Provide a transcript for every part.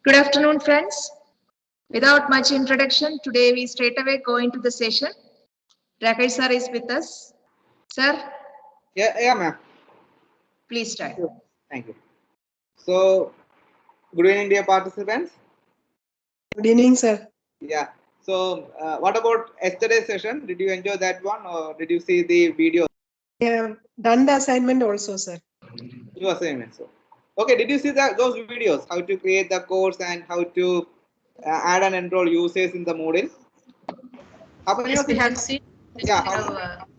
Good afternoon, friends. Without much introduction, today we straight away go into the session. Rakesh sir is with us. Sir, Yeah, ma'am. please start. Thank you. So, good evening, dear participants. Good evening, sir. Yeah. So, what about yesterday's session? Did you enjoy that one, or did you see the video? I have done the assignment also, sir. You assignment. So, okay. Did you see those videos? How to create the course and how to add and enroll users in the Moodle? How many Yes, of we you? have seen. Yeah.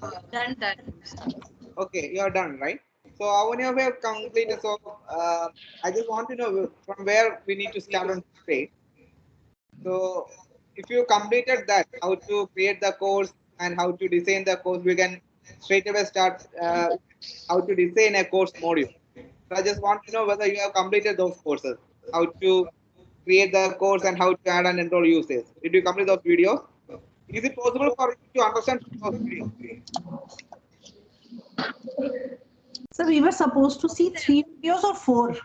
We have done that. Okay, you are done, right? So, how many of you have completed? So, I just want to know from where we need to start on this page. So if you completed that, how to create the course and how to design the course, we can straight away start how to design a course module. So I just want to know whether you have completed those courses, how to create the course and how to add and enroll users. Did you complete those videos? Is it possible for you to understand those videos? So we were supposed to see 3 videos or 4?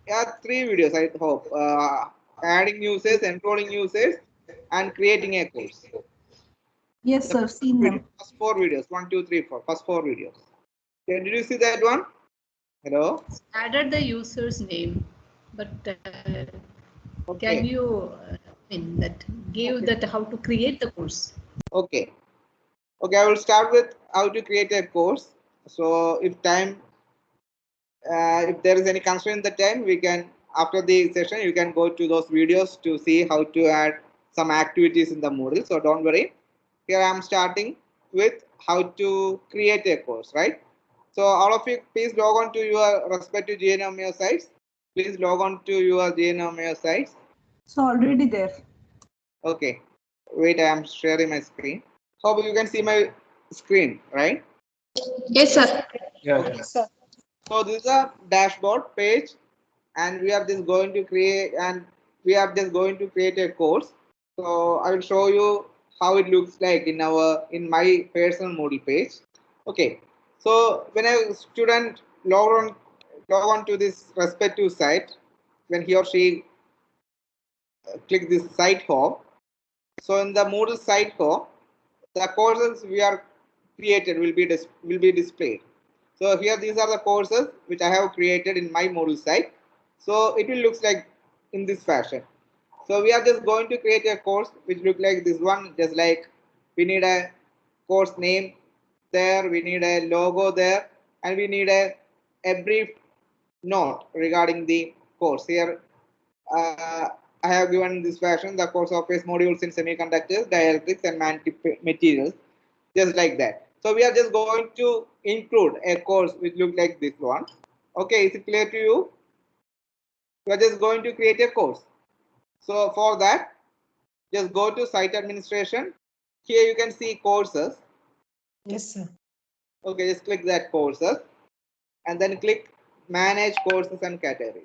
Yeah, 3 videos, I hope. Adding users, enrolling users, and creating a course. Yes, sir, seen them. First 4 videos, 1, 2, 3, 4. First 4 videos. Okay, did you see that one? Hello. Added the user's name, but Okay. can you give that how to create the course? Okay. Okay, I will start with how to create a course. So if there is any constraint in the time, we can after the session you can go to those videos to see how to add some activities in the Moodle. So don't worry. Here I am starting with how to create a course, right? So all of you, please log on to your respective GNMO sites. Please log on to your GNMO sites. So already there. Okay. Wait, I am sharing my screen. Hope you can see my screen, right? Yes, sir. Okay. Sir. So this is a dashboard page, and we are just going to create a course. So I will show you how it looks like in my personal Moodle page. Okay. So when a student log on to this respective site, when he or she click this site home. So in the Moodle site home, the courses we are created will be displayed. So here these are the courses which I have created in my Moodle site. So it will look like in this fashion. So we are just going to create a course which look like this one, just like we need a course name there, we need a logo there, and we need a brief note regarding the course. Here I have given this fashion the course offers modules in semiconductors, dielectrics, and materials, just like that. So we are just going to include a course which looks like this one. Okay, is it clear to you? We are just going to create a course. So for that, just go to site administration. Here you can see courses. Yes, sir. Okay, just click that courses and then click manage courses and categories.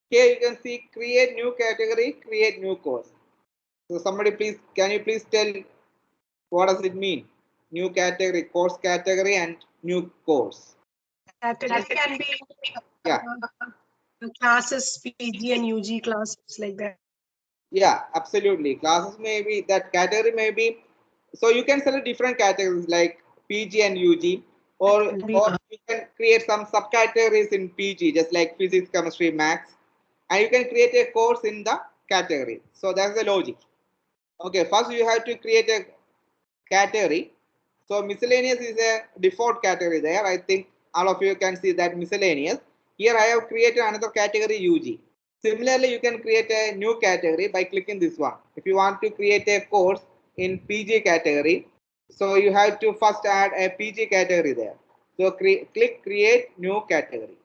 Here you can see create new category, create new course. So somebody please, can you please tell what does it mean? New category, course category, and new course. That can be Yeah. classes, PG and UG classes like that. Yeah, absolutely. Classes may be that category may be. So you can select different categories like PG and UG, or you can create some subcategories in PG, just like physics, chemistry, maths, and you can create a course in the category. So that's the logic. Okay, first you have to create a category. So miscellaneous is a default category there. I think all of you can see that miscellaneous. Here I have created another category UG. Similarly, you can create a new category by clicking this one. If you want to create a course in PG category, so you have to first add a PG category there. So click create new category.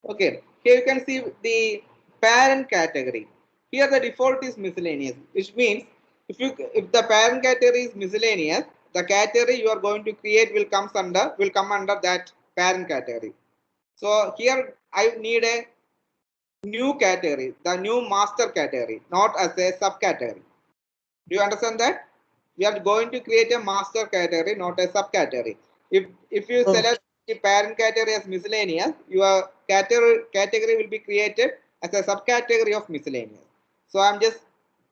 Okay, here you can see the parent category. Here the default is miscellaneous, which means if the parent category is miscellaneous, the category you are going to create will come under that parent category. So here I need a new category, the new master category, not as a subcategory. Do you understand that? We are going to create a master category, not a subcategory. If you select the parent category as miscellaneous, your category will be created as a subcategory of miscellaneous. So I'm just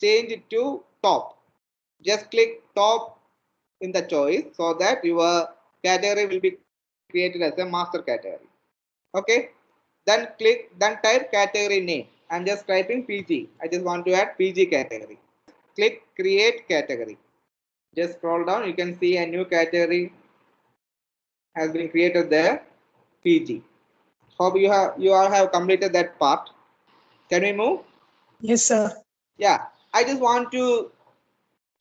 change it to top. Just click top in the choice so that your category will be created as a master category. Okay. Then type category name. I'm just typing PG. I just want to add PG category. Click create category. Just scroll down. You can see a new category has been created there. PG. Hope you all have completed that part. Can we move? Yes, sir. Yeah. I just want to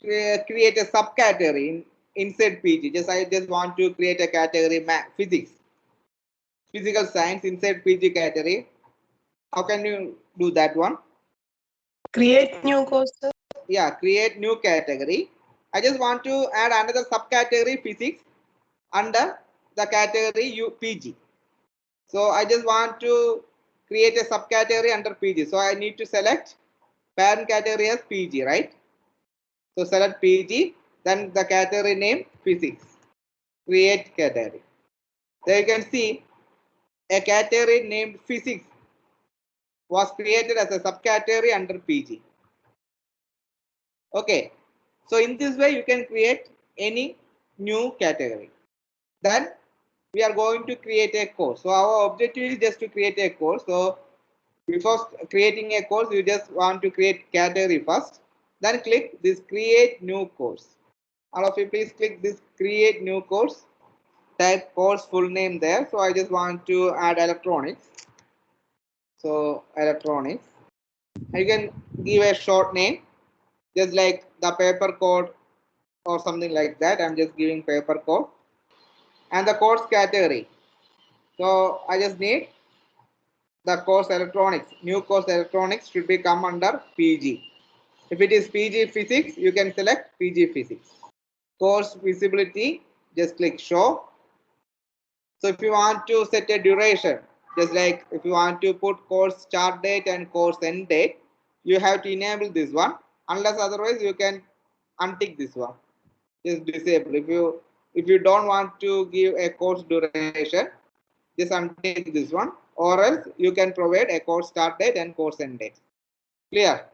create a subcategory inside PG. I just want to create a category physics, physical science inside PG category. How can you do that one? Create new course, sir. Yeah, create new category. I just want to add another subcategory physics under the category PG. So I just want to create a subcategory under PG. So I need to select parent category as PG, right? So select PG, then the category name physics. Create category. There you can see a category named physics was created as a subcategory under PG. Okay. So in this way you can create any new category. Then we are going to create a course. So our objective is just to create a course. So before creating a course, you just want to create category first. Then click this create new course. All of you please click this create new course. Type course full name there. So I just want to add electronics. So electronics. You can give a short name, just like the paper code or something like that. I'm just giving paper code. And the course category. So I just need the course electronics. New course electronics should be come under PG. If it is PG physics, you can select PG physics. Course visibility, just click show. So if you want to set a duration, just like if you want to put course start date and course end date, you have to enable this one. Unless otherwise, you can untick this one. Just disable. If you don't want to give a course duration, just untick this one, or else you can provide a course start date and course end date. Clear?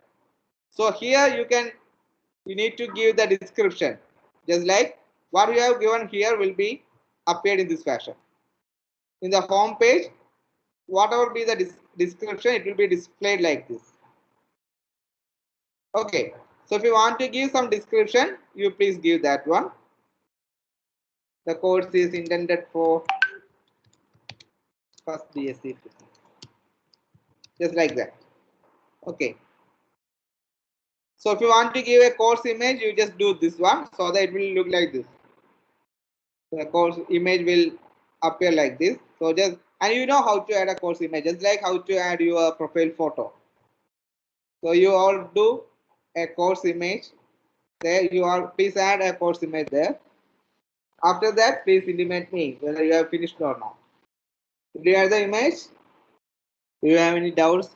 So here you need to give the description, just like what you have given here will be appeared in this fashion. In the home page, whatever be the description, it will be displayed like this. Okay, so if you want to give some description, you please give that one. The course is intended for first BSc, just like that. Okay. So if you want to give a course image, you just do this one so that it will look like this. The course image will appear like this. So just, and you know how to add a course image, just like how to add your profile photo. So you all do a course image there. You all please add a course image there. After that, please intimate me whether you have finished or not. Did you add the image? Do you have any doubts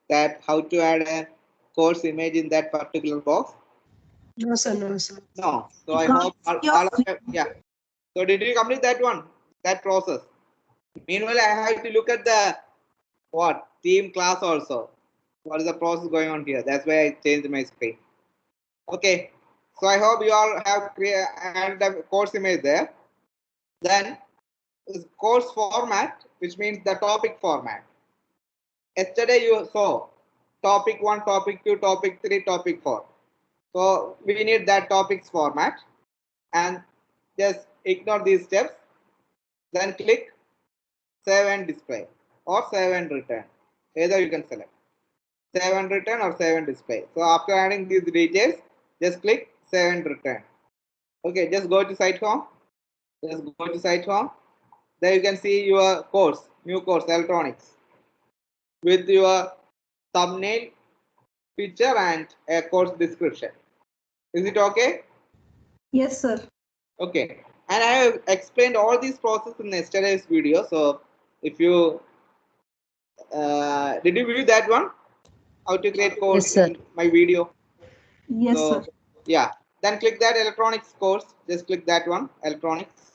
that how to add a course image in that particular box? No, sir. No, sir. No. So I Can't hope see your all of you, yeah. So did you complete that one? That process. Meanwhile, I have to look at the team class also. What is the process going on here? That's why I changed my screen. Okay. So I hope you all have added the course image there. Then course format, which means the topic format. Yesterday you saw topic 1, topic 2, topic 3, topic 4. So we need that topics format, and just ignore these steps. Then click save and display or save and return. Either you can select save and return or save and display. So after adding these details, just click save and return. Okay, just go to site home. Just go to site home. There you can see your course, new course electronics, with your thumbnail, picture, and a course description. Is it okay? Yes, sir. Okay. And I have explained all these processes in yesterday's video. So if you did you view that one? How to create course Yes, sir. in my video. Yes, So sir. yeah. Then click that electronics course. Just click that one, electronics.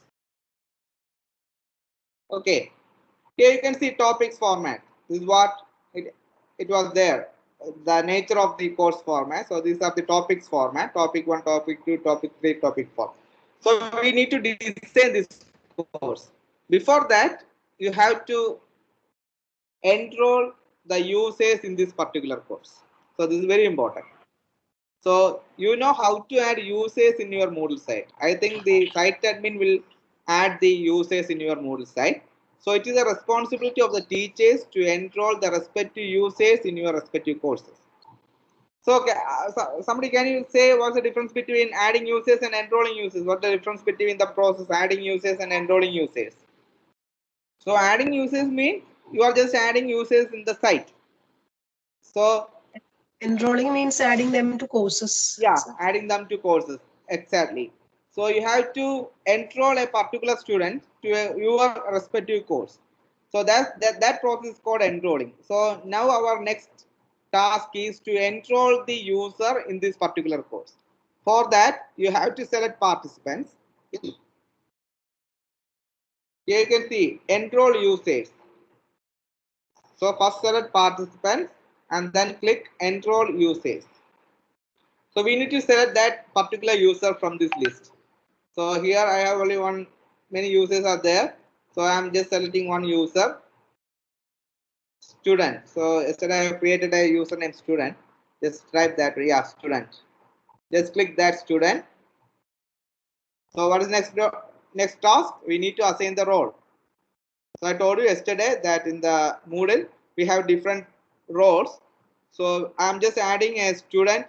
Okay. Here you can see topics format. This is what it was there, the nature of the course format. So these are the topics format: topic 1, topic 2, topic 3, topic 4. So we need to design this course. Before that, you have to enroll the users in this particular course. So this is very important. So you know how to add users in your Moodle site. I think the site admin will add the users in your Moodle site. So it is a responsibility of the teachers to enroll the respective users in your respective courses. So, okay, somebody can you say what's the difference between adding users and enrolling users? What's the difference between the process adding users and enrolling users? So adding users means you are just adding users in the site. So Enrolling means adding them to courses. yeah, adding them to courses, exactly. So you have to enroll a particular student to your respective course. So that process is called enrolling. So now our next task is to enroll the user in this particular course. For that, you have to select participants. Here you can see enroll users. So first select participants and then click enroll users. So we need to select that particular user from this list. So here I have only many users are there. So I'm just selecting one user, student. So yesterday I have created a username student. Just type that, yeah, student. Just click that student. So what is next task? We need to assign the role. So I told you yesterday that in the Moodle we have different roles. So I'm just adding a student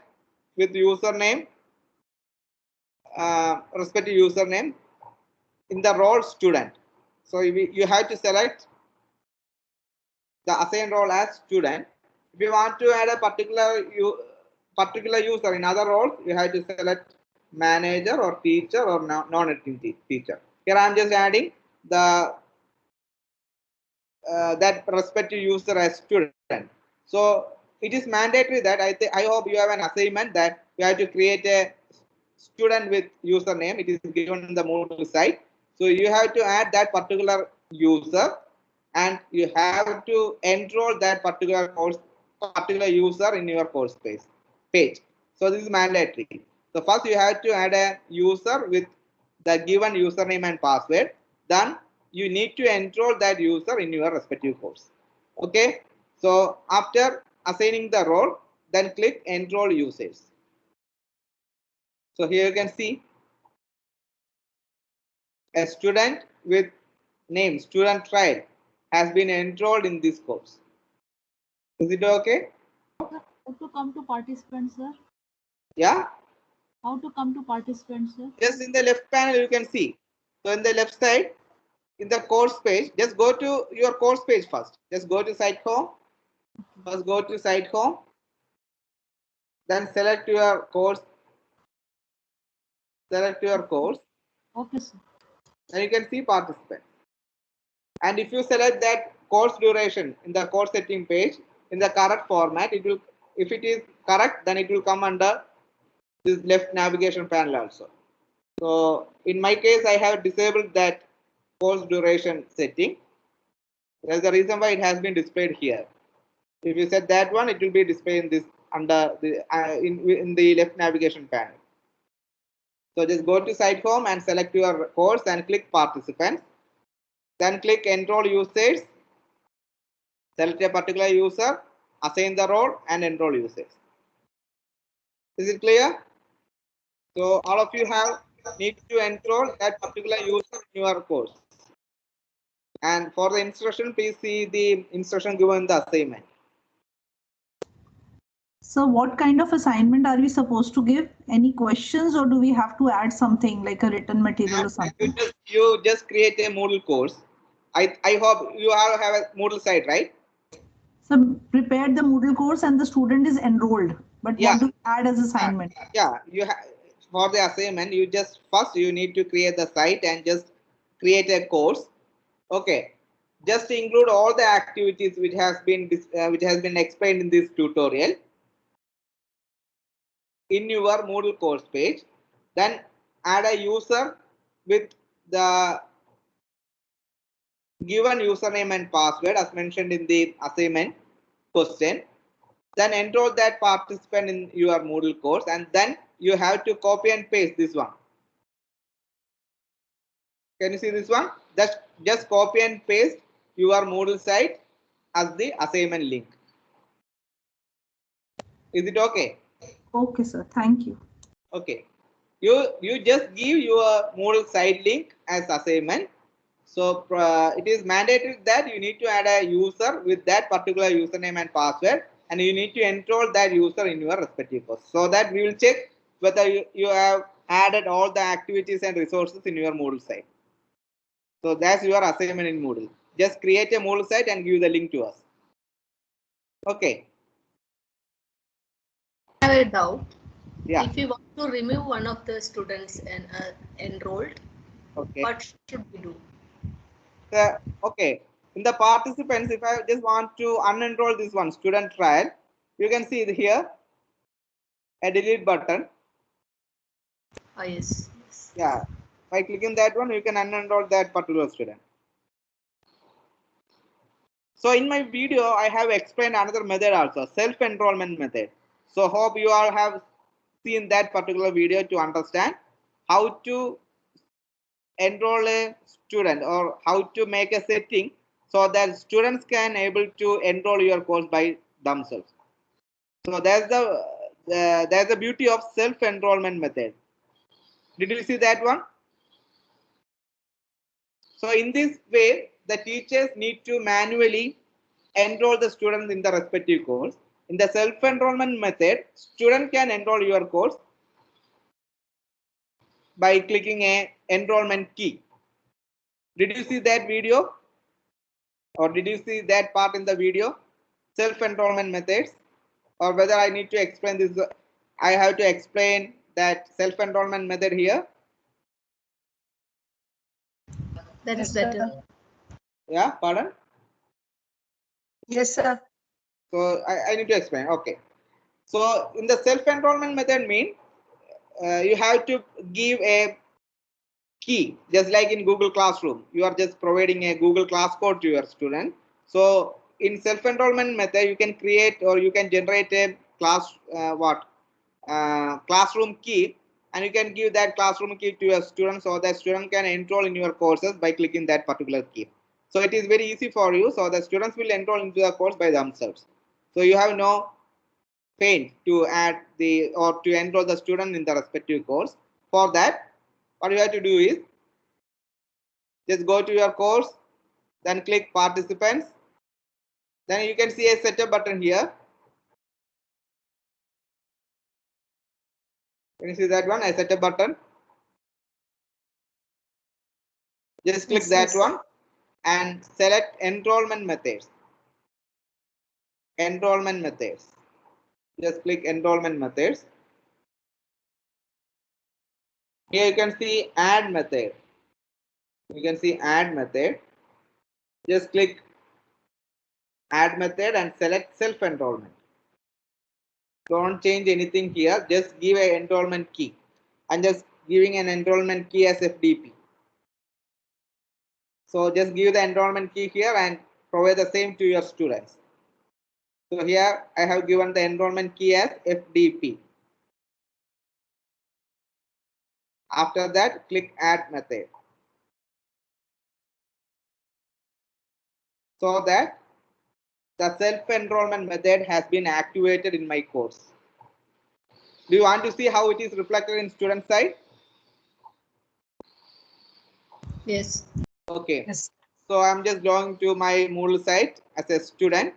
with username, respective username in the role student. So you have to select the assigned role as student. If you want to add a particular user in other roles, you have to select manager or teacher or non-editing teacher. Here I am just adding the that respective user as student. So it is mandatory that I hope you have an assignment that you have to create a student with username. It is given in the Moodle site. So you have to add that particular user and you have to enroll that particular user in your course page. So this is mandatory. So first you have to add a user with the given username and password. Then you need to enroll that user in your respective course. Okay. So after assigning the role, then click enroll users. So here you can see a student with name student trial has been enrolled in this course. Is it okay? How to come to participants, sir? Yeah. How to come to participants, sir? Just in the left panel you can see. So in the left side, in the course page, just go to your course page first. Just go to site home. First go to site home. Then select your course. Select your course. Okay, sir. And you can see participants. And if you select that course duration in the course setting page in the correct format, it will, if it is correct, then it will come under this left navigation panel also. So in my case, I have disabled that course duration setting. That's the reason why it has been displayed here. If you set that one, it will be displayed in this under the in the left navigation panel. So just go to site home and select your course and click participants. Then click enroll users. Select a particular user, assign the role, and enroll users. Is it clear? So all of you need to enroll that particular user in your course. And for the instruction, please see the instruction given in the assignment. So what kind of assignment are we supposed to give? Any questions, or do we have to add something like a written material or something? You just create a Moodle course. I hope you all have a Moodle site, right? So prepare the Moodle course and the student is enrolled. But Yeah. what do we add as assignment? Yeah, you have for the assignment. You just first you need to create the site and just create a course. Okay, just include all the activities which has been explained in this tutorial in your Moodle course page. Then add a user with the given username and password as mentioned in the assignment question. then enroll that participant in your Moodle course, and then you have to copy and paste this one. Can you see this one? Just copy and paste your Moodle site as the assignment link. Is it okay? Okay, sir. Thank you. Okay. You just give your Moodle site link as assignment. So it is mandatory that you need to add a user with that particular username and password, and you need to enroll that user in your respective course, so that we will check whether you have added all the activities and resources in your Moodle site. So that's your assignment in Moodle. Just create a Moodle site and give the link to us. Okay. I have a doubt. Yeah. If we want to remove one of the students and enrolled, Okay. what should we do? Okay. In the participants, if I just want to unenroll this one, student trial, you can see here a delete button. Yes. Yeah. By clicking that one, you can unenroll that particular student. So in my video, I have explained another method also, self-enrollment method. So hope you all have seen that particular video to understand how to enroll a student or how to make a setting so that students can able to enroll your course by themselves. So that's the beauty of self-enrollment method. Did you see that one? So in this way, the teachers need to manually enroll the students in the respective course. In the self-enrollment method, student can enroll your course by clicking a enrollment key. Did you see that video? Or did you see that part in the video? Self-enrollment methods. Or whether I need to explain this, I have to explain that self-enrollment method here. That is Yes, sir. better. Yeah, pardon? Yes, sir. So I need to explain. Okay. So in the self-enrollment method mean you have to give a key, just like in Google Classroom. You are just providing a Google Class code to your student. So in self-enrollment method, you can create or you can generate a classroom key, and you can give that classroom key to your student so that student can enroll in your courses by clicking that particular key. So it is very easy for you, so the students will enroll into the course by themselves. So you have no pain to add the or to enroll the student in the respective course. For that, what you have to do is just go to your course, then click participants. Then you can see a setup button here. Can you see that one? A setup button. Just click Yes, that yes. one and select enrollment methods. Enrollment methods. Just click enrollment methods. Here you can see add method. You can see add method. Just click add method and select self-enrollment. Don't change anything here. Just give an enrollment key. I'm just giving an enrollment key as FDP. So just give the enrollment key here and provide the same to your students. So here I have given the enrollment key as FDP. After that, click add method. So that the self-enrollment method has been activated in my course. Do you want to see how it is reflected in student side? Yes. Okay. Yes. So I'm just going to my Moodle site as a student.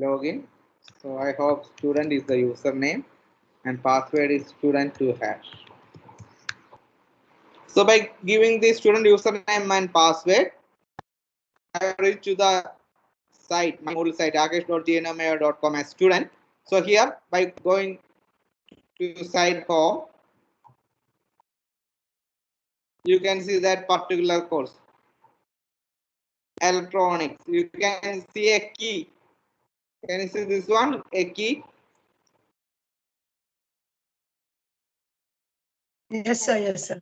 Login. So I hope student is the username and password is student2hash. So by giving the student username and password, I reach to the site, my Moodle site, rakesh.gnmayor.com as student. So here by going to site home, you can see that particular course. Electronics. You can see a key. Can you see this one? A key. Yes, sir. Yes, sir.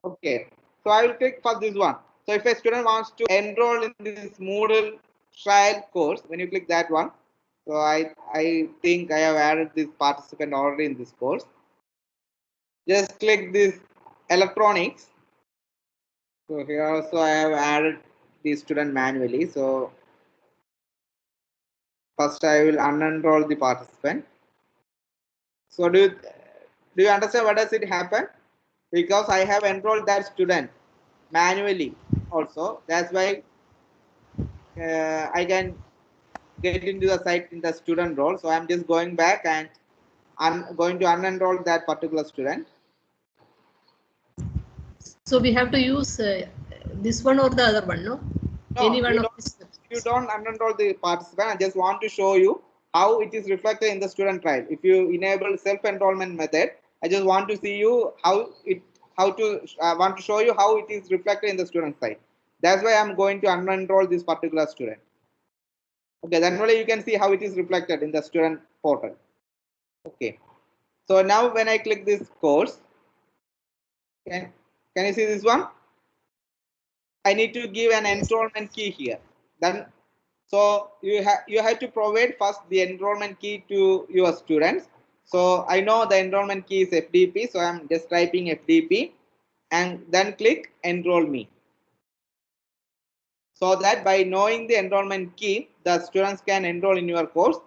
Okay. So I will click for this one. So if a student wants to enroll in this Moodle trial course, when you click that one, So I think I have added this participant already in this course. Just click this electronics. So here also I have added the student manually. So first I will unenroll the participant. So do you understand what does it happen? Because I have enrolled that student manually also. That's why I can get into the site in the student role. So I'm just going back and I'm going to unenroll that particular student. So we have to use this one or the other one, no? No, Any one you of don't. these. You don't unenroll the participant. I just want to show you how it is reflected in the student trial. If you enable self-enrollment method, I just want to see you want to show you how it is reflected in the student side. That's why I'm going to unenroll this particular student. Okay, then only you can see how it is reflected in the student portal. Okay, so now when I click this course, can you see this one? I need to give an enrollment key here. Then, so you have to provide first the enrollment key to your students. So I know the enrollment key is FDP, so I'm just typing FDP, and then click enroll me. So that by knowing the enrollment key, the students can enroll in your course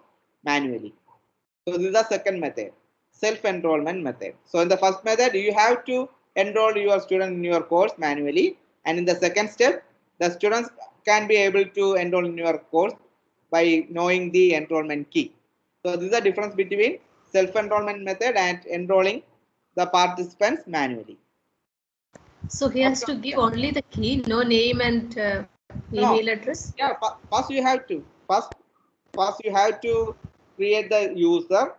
manually. So this is the second method, self-enrollment method. So in the first method, you have to enroll your student in your course manually. And in the second step, the students can be able to enroll in your course by knowing the enrollment key. So this is the difference between self-enrollment method and enrolling the participants manually. So he has to give only the key, no name and email address. Yeah, first you have to first you have to create the user,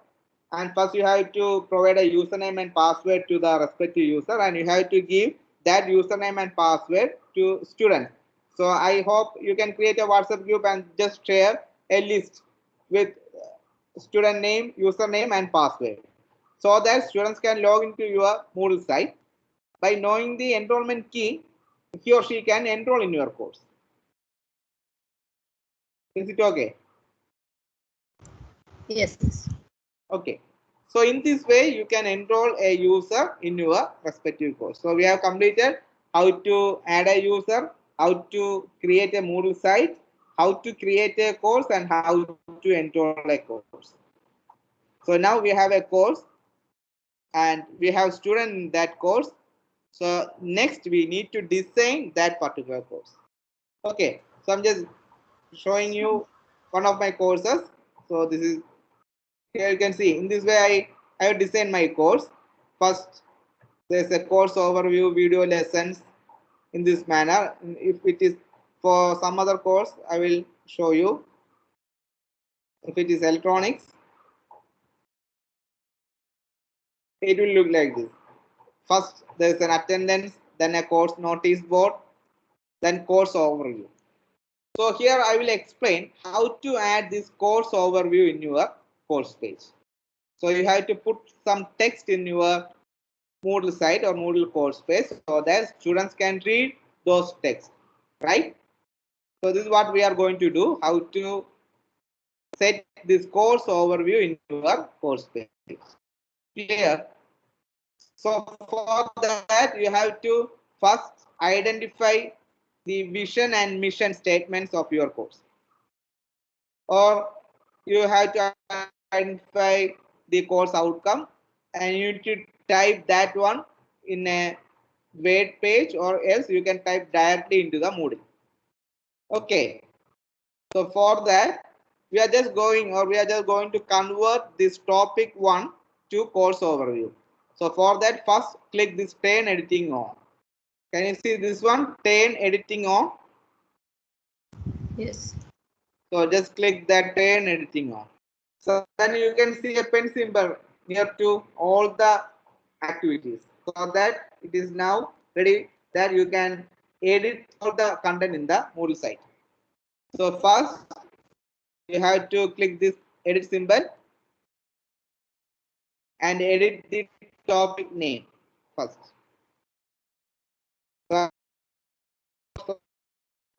and first you have to provide a username and password to the respective user, and you have to give that username and password to students. So I hope you can create a WhatsApp group and just share a list with student name, username and password, so that students can log into your Moodle site. By knowing the enrollment key, he or she can enroll in your course. Is it okay? Yes. Okay. So in this way, you can enroll a user in your respective course. So we have completed how to add a user, how to create a Moodle site, how to create a course, and how to enroll a course. So now we have a course and we have student in that course. So next we need to design that particular course. Okay. So I'm just showing you one of my courses. So this is, here you can see, in this way I have designed my course. First, there's a course overview, video lessons in this manner. If it is for some other course, I will show you. If it is electronics, it will look like this. First, there's an attendance, then a course notice board, then course overview. So here I will explain how to add this course overview in your course page. So you have to put some text in your Moodle site or Moodle course page so that students can read those texts, right? So this is what we are going to do, how to set this course overview in your course page. Clear? So for that, you have to first identify the vision and mission statements of your course. Or you have to identify the course outcome, and you need to type that one in a web page, or else you can type directly into the Moodle. Okay, so for that we are just going to convert this topic 1 to course overview. So for that, first click this turn editing on. Can you see this one, turn editing on? Yes. So just click that turn editing on. So then you can see a pen symbol near to all the activities, so that it is now ready that you can edit all the content in the Moodle site. So first you have to click this edit symbol and edit the topic name first. So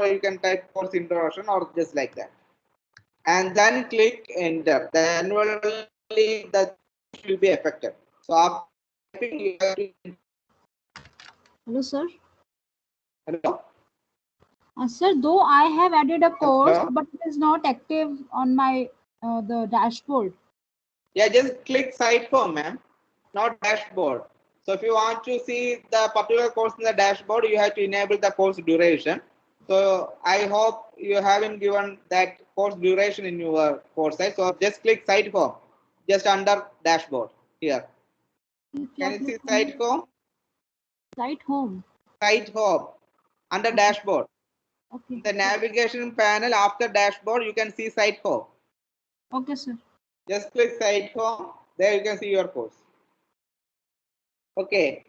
you can type course introduction or just like that. and then click enter. Then only the will be affected. So after typing, you have to. Hello, sir. Hello? Sir, though I have added a course, Hello? but it is not active on my the dashboard. Yeah, just click site home, ma'am, not dashboard. So if you want to see the particular course in the dashboard, you have to enable the course duration. So I hope you haven't given that course duration in your course site. So just click site home, just under dashboard here. Can you see site home? Site home. Site home under dashboard. Okay. The navigation panel after dashboard, you can see site home. Okay, sir. Just click site home. There you can see your course. Okay.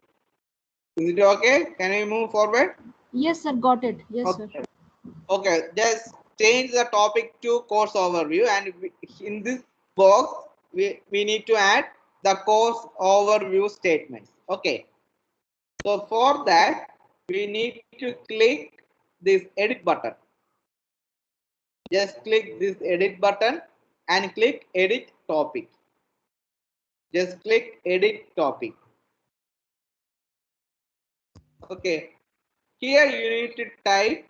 Is it okay? Can we move forward? Yes, sir. Got it. Yes, Okay. sir. Okay. Just change the topic to course overview, and in this box we need to add the course overview statements. Okay. So for that we need to click this edit button. Just click this edit button and click edit topic. Just click edit topic. Okay. Here you need to type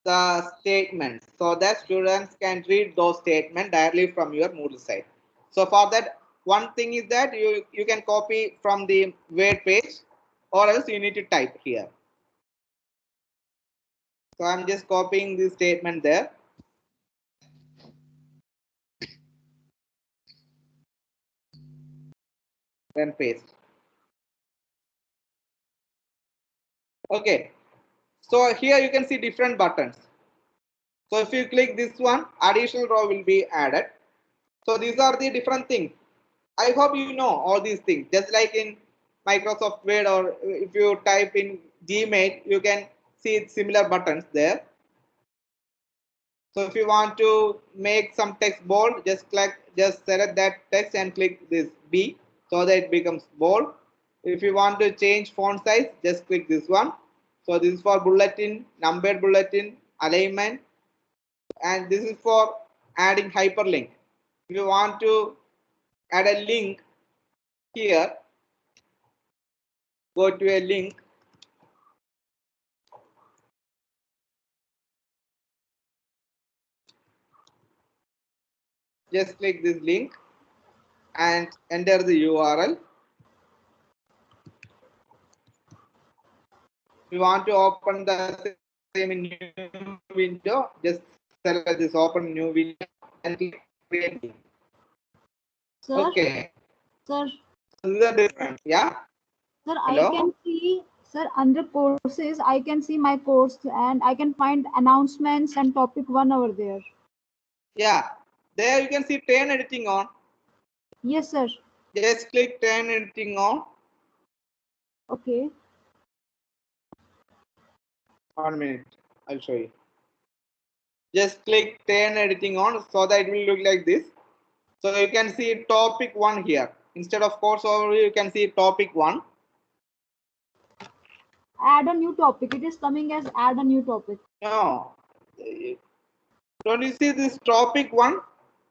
the statements so that students can read those statements directly from your Moodle site. So for that, one thing is that you can copy from the web page, or else you need to type here. So I'm just copying this statement there. Then paste. Okay. So here you can see different buttons. So if you click this one, additional row will be added. So these are the different things. I hope you know all these things. Just like in Microsoft Word, or if you type in Gmail, you can see similar buttons there. So if you want to make some text bold, just select that text and click this B so that it becomes bold. If you want to change font size, just click this one. So this is for bulletin, numbered bulletin, alignment, and this is for adding hyperlink. If you want to add a link here, go to a link. Just click this link and enter the URL. If you want to open the same new window, just select this open new window and click create link. Sir. Okay. Sir. So these are different. Yeah. Sir, Hello? I can see, sir, under courses, I can see my course and I can find announcements and topic 1 over there. Yeah. There you can see turn editing on. Yes, sir. Just click turn editing on. Okay. 1 minute. I'll show you. Just click turn editing on so that it will look like this. So you can see topic 1 here. Instead of course overview, you can see topic 1. Add a new topic. It is coming as add a new topic. No. Don't you see this topic 1?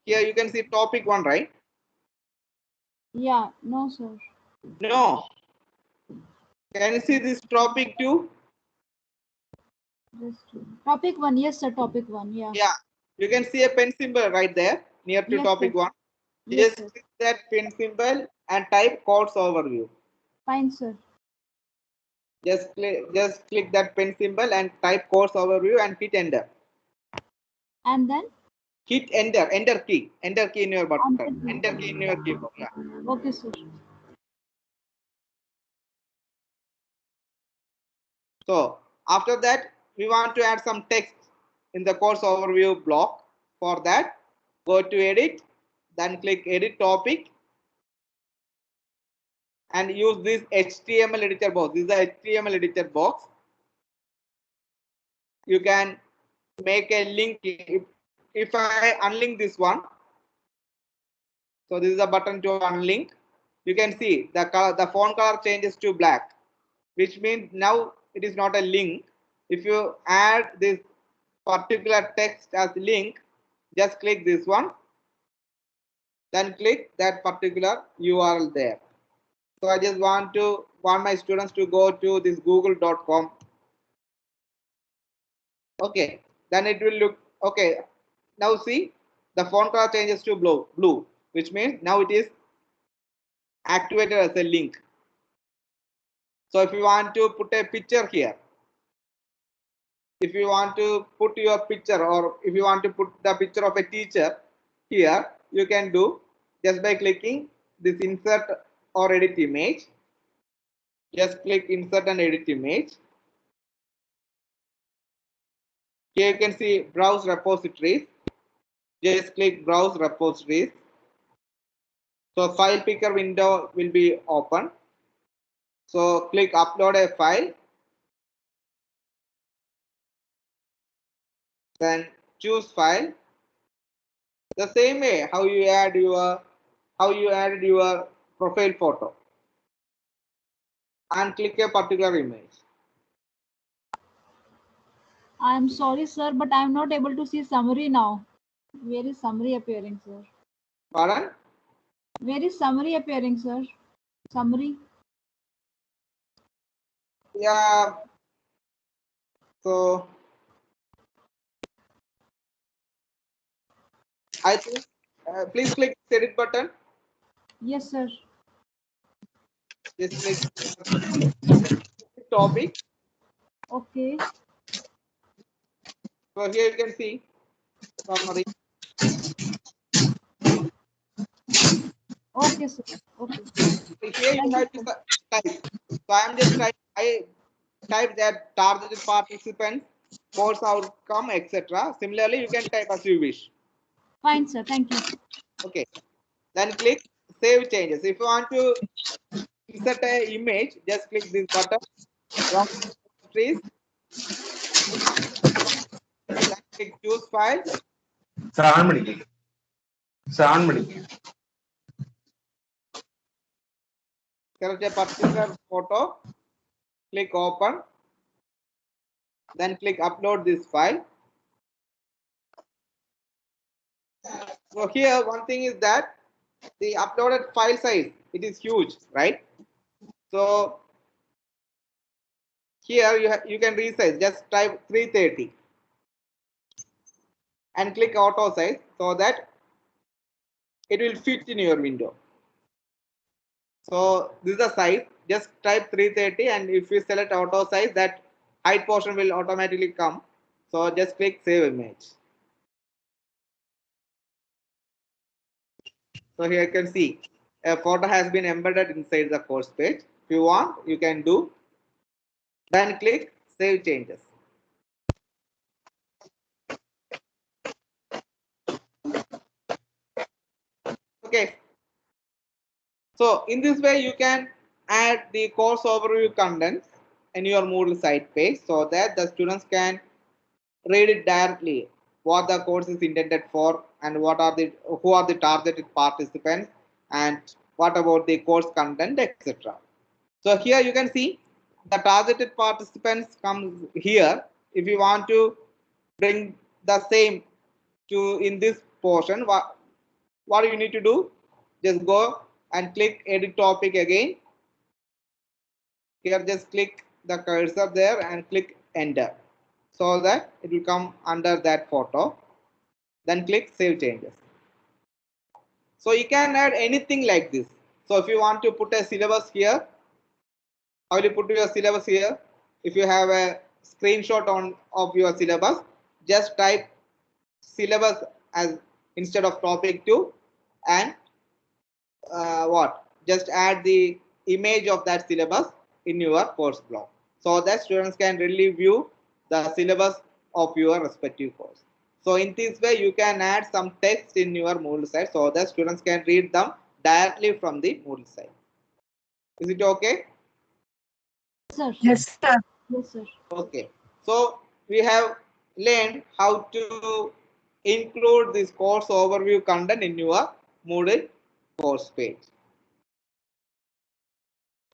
Here you can see topic 1, right? Yeah. No, sir. No. Can you see this topic 2? Just topic 1. Yes, sir. Topic 1. Yeah. Yeah. You can see a pen symbol right there near to Yes, topic sir. 1. Yes, Just sir. click that pen symbol and type course overview. Fine, sir. Just click that pen symbol and type course overview and hit enter. And then? Hit enter key in your button. Enter Enter key in your keyboard. Yeah. Okay, sir. So after that, we want to add some text in the course overview block. For that, go to edit, then click edit topic, and use this HTML editor box. This is the HTML editor box. You can make a link. If I unlink this one, so this is a button to unlink. You can see the color, the font color changes to black, which means now it is not a link. If you add this particular text as link, just click this one. Then click that particular URL there. So I just want my students to go to this google.com. Okay, then it will look okay. Now see, the font color changes to blue, which means now it is activated as a link. So if you want to put a picture here, if you want to put your picture, or if you want to put the picture of a teacher here, you can do just by clicking this insert or edit image. Just click insert and edit image. Here you can see browse repositories. Just click browse repositories. So file picker window will be open. So click upload a file. Then choose file. The same way how you added your profile photo, and click a particular image. I'm sorry, sir, but I'm not able to see summary now. Where is summary appearing, sir? Pardon? Where is summary appearing, sir? Summary. Yeah. So I think please click edit button. Yes, sir. Just click topic. Okay. So here you can see summary. Okay, sir. Okay. Here you have to type. So I am just I type that targeted participants, course outcome, etc. Similarly, you can type as you wish. Fine, sir. Thank you. Okay. Then click save changes. If you want to insert an image, just click this button. Trees. Then click choose file. Sound mani. Sound mani. Select a particular photo. Click open. Then click upload this file. So here one thing is that the uploaded file size, it is huge, right? So here you can resize. Just type 330 and click auto size so that it will fit in your window. So this is the size. Just type 330, and if you select auto size, that height portion will automatically come. So just click save image. So here you can see a photo has been embedded inside the course page. If you want, you can do. Then click save changes. Okay. So in this way, you can add the course overview content in your Moodle site page so that the students can read it directly, what the course is intended for, and who are the targeted participants, and what about the course content, etc. So here you can see the targeted participants come here. If you want to bring the same to in this portion, what do you need to do? Just go and click edit topic again. Here just click the cursor there and click enter so that it will come under that photo. Then click save changes. So you can add anything like this. So if you want to put a syllabus here, how will you put your syllabus here? If you have a screenshot of your syllabus, just type syllabus as instead of topic 2, and just add the image of that syllabus in your course block so that students can really view the syllabus of your respective course. So in this way, you can add some text in your Moodle site so that students can read them directly from the Moodle site. Is it okay? Sir. Yes, sir. Yes, sir. Okay. So we have learned how to include this course overview content in your Moodle course page.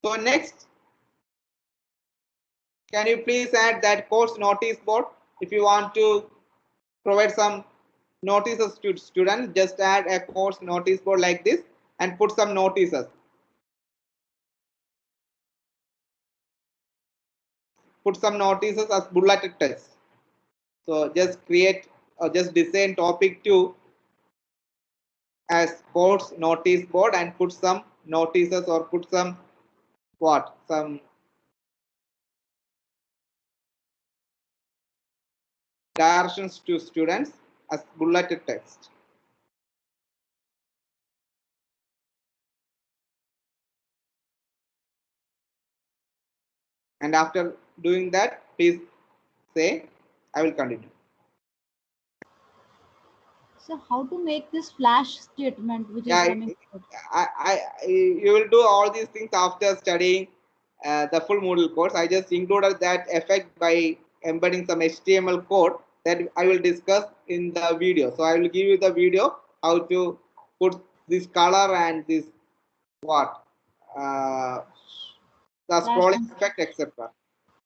So next, can you please add that course notice board? If you want to provide some notices to students. Just add a course notice board like this and put some notices. Put some notices as bulleted text. So just create or just design topic 2 as course notice board and put some notices or put some some directions to students as bulleted text. And after doing that, please say, I will continue. So how to make this flash statement which is Yeah, coming? you will do all these things after studying the full Moodle course. I just included that effect by embedding some HTML code that I will discuss in the video. So I will give you the video how to put this color and this what the Flash scrolling and- effect, etc.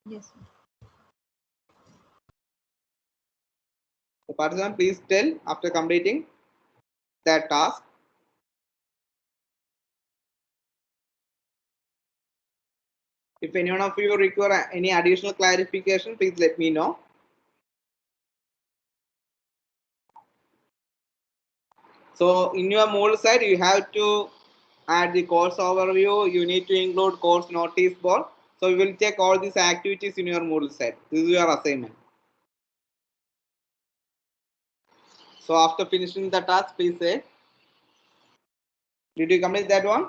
Yes. Sir. The participant, please tell after completing that task. If anyone of you require any additional clarification, please let me know. So in your Moodle side, you have to add the course overview. You need to include course notice board. So you will check all these activities in your Moodle side. This is your assignment. So after finishing the task, please say, did you complete that one?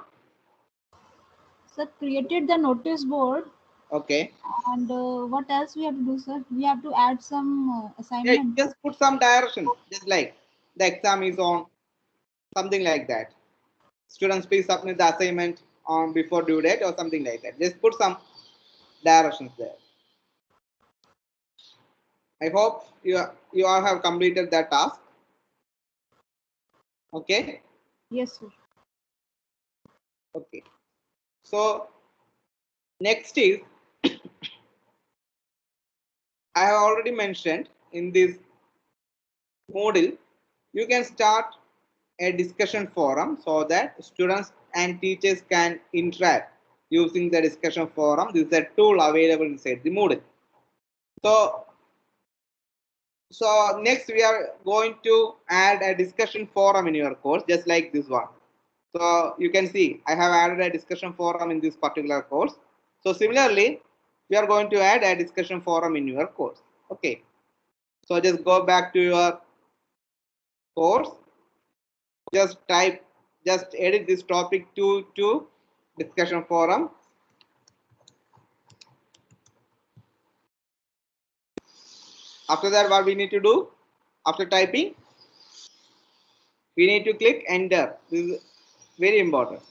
Sir, created the notice board. Okay. And what else we have to do, sir? We have to add some Yeah, assignment. just put some direction, just like the exam is on, something like that. Students please submit the assignment on before due date or something like that. Just put some directions there. I hope you all have completed that task. Okay. Yes, sir. Okay. So next is I have already mentioned in this Moodle, you can start a discussion forum so that students and teachers can interact using the discussion forum. This is a tool available inside the Moodle. So next we are going to add a discussion forum in your course, just like this one. So you can see I have added a discussion forum in this particular course. So similarly, we are going to add a discussion forum in your course. Okay. So just go back to your course. Just edit this topic to discussion forum. After that, what we need to do after typing, we need to click enter. This is very important.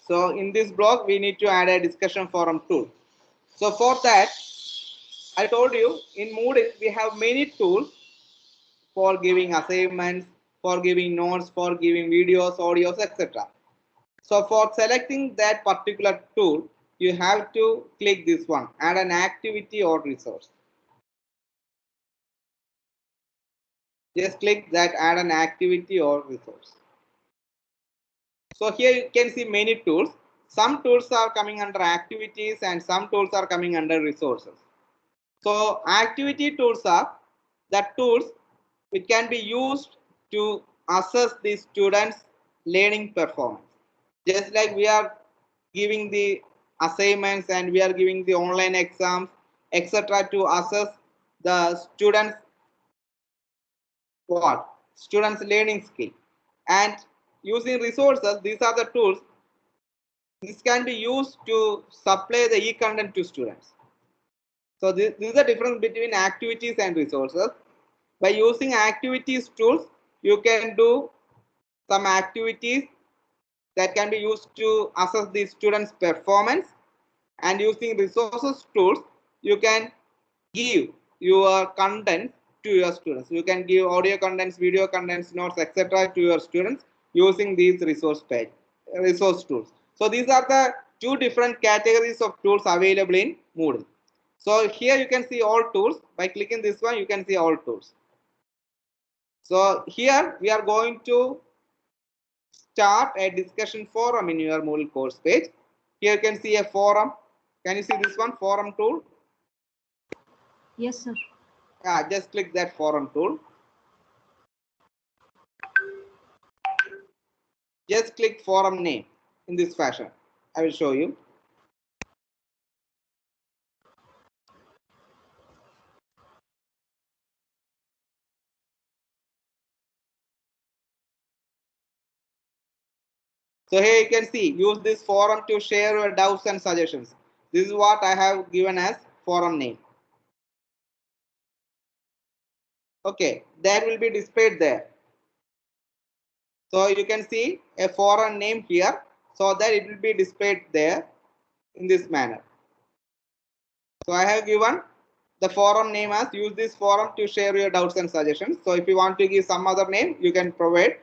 So in this block, we need to add a discussion forum tool. So for that, I told you in Moodle, we have many tools for giving assignments, for giving notes, for giving videos, audios, etc. So for selecting that particular tool, you have to click this one, add an activity or resource. Just click that, add an activity or resource. So here you can see many tools. Some tools are coming under activities and some tools are coming under resources. So activity tools are the tools which can be used to assess the students' learning performance. Just like we are giving the assignments and we are giving the online exams, etc., to assess the students' students' learning skill. And using resources, these are the tools. This can be used to supply the e-content to students. So this is the difference between activities and resources. By using activities tools, you can do some activities that can be used to assess the students' performance, and using resources tools, you can give your content to your students. You can give audio contents, video contents, notes, etc. to your students using these resource tools. So these are the two different categories of tools available in Moodle. So here you can see all tools. By clicking this one, you can see all tools. So here we are going to start a discussion forum in your Moodle course page. Here you can see a forum. Can you see this one, forum tool? Yes, sir. Yeah, just click that forum tool. Just click forum name in this fashion. I will show you. So here you can see, use this forum to share your doubts and suggestions. This is what I have given as forum name. Okay, that will be displayed there. So you can see a forum name here, so that it will be displayed there in this manner. So I have given the forum name as use this forum to share your doubts and suggestions. So if you want to give some other name, you can provide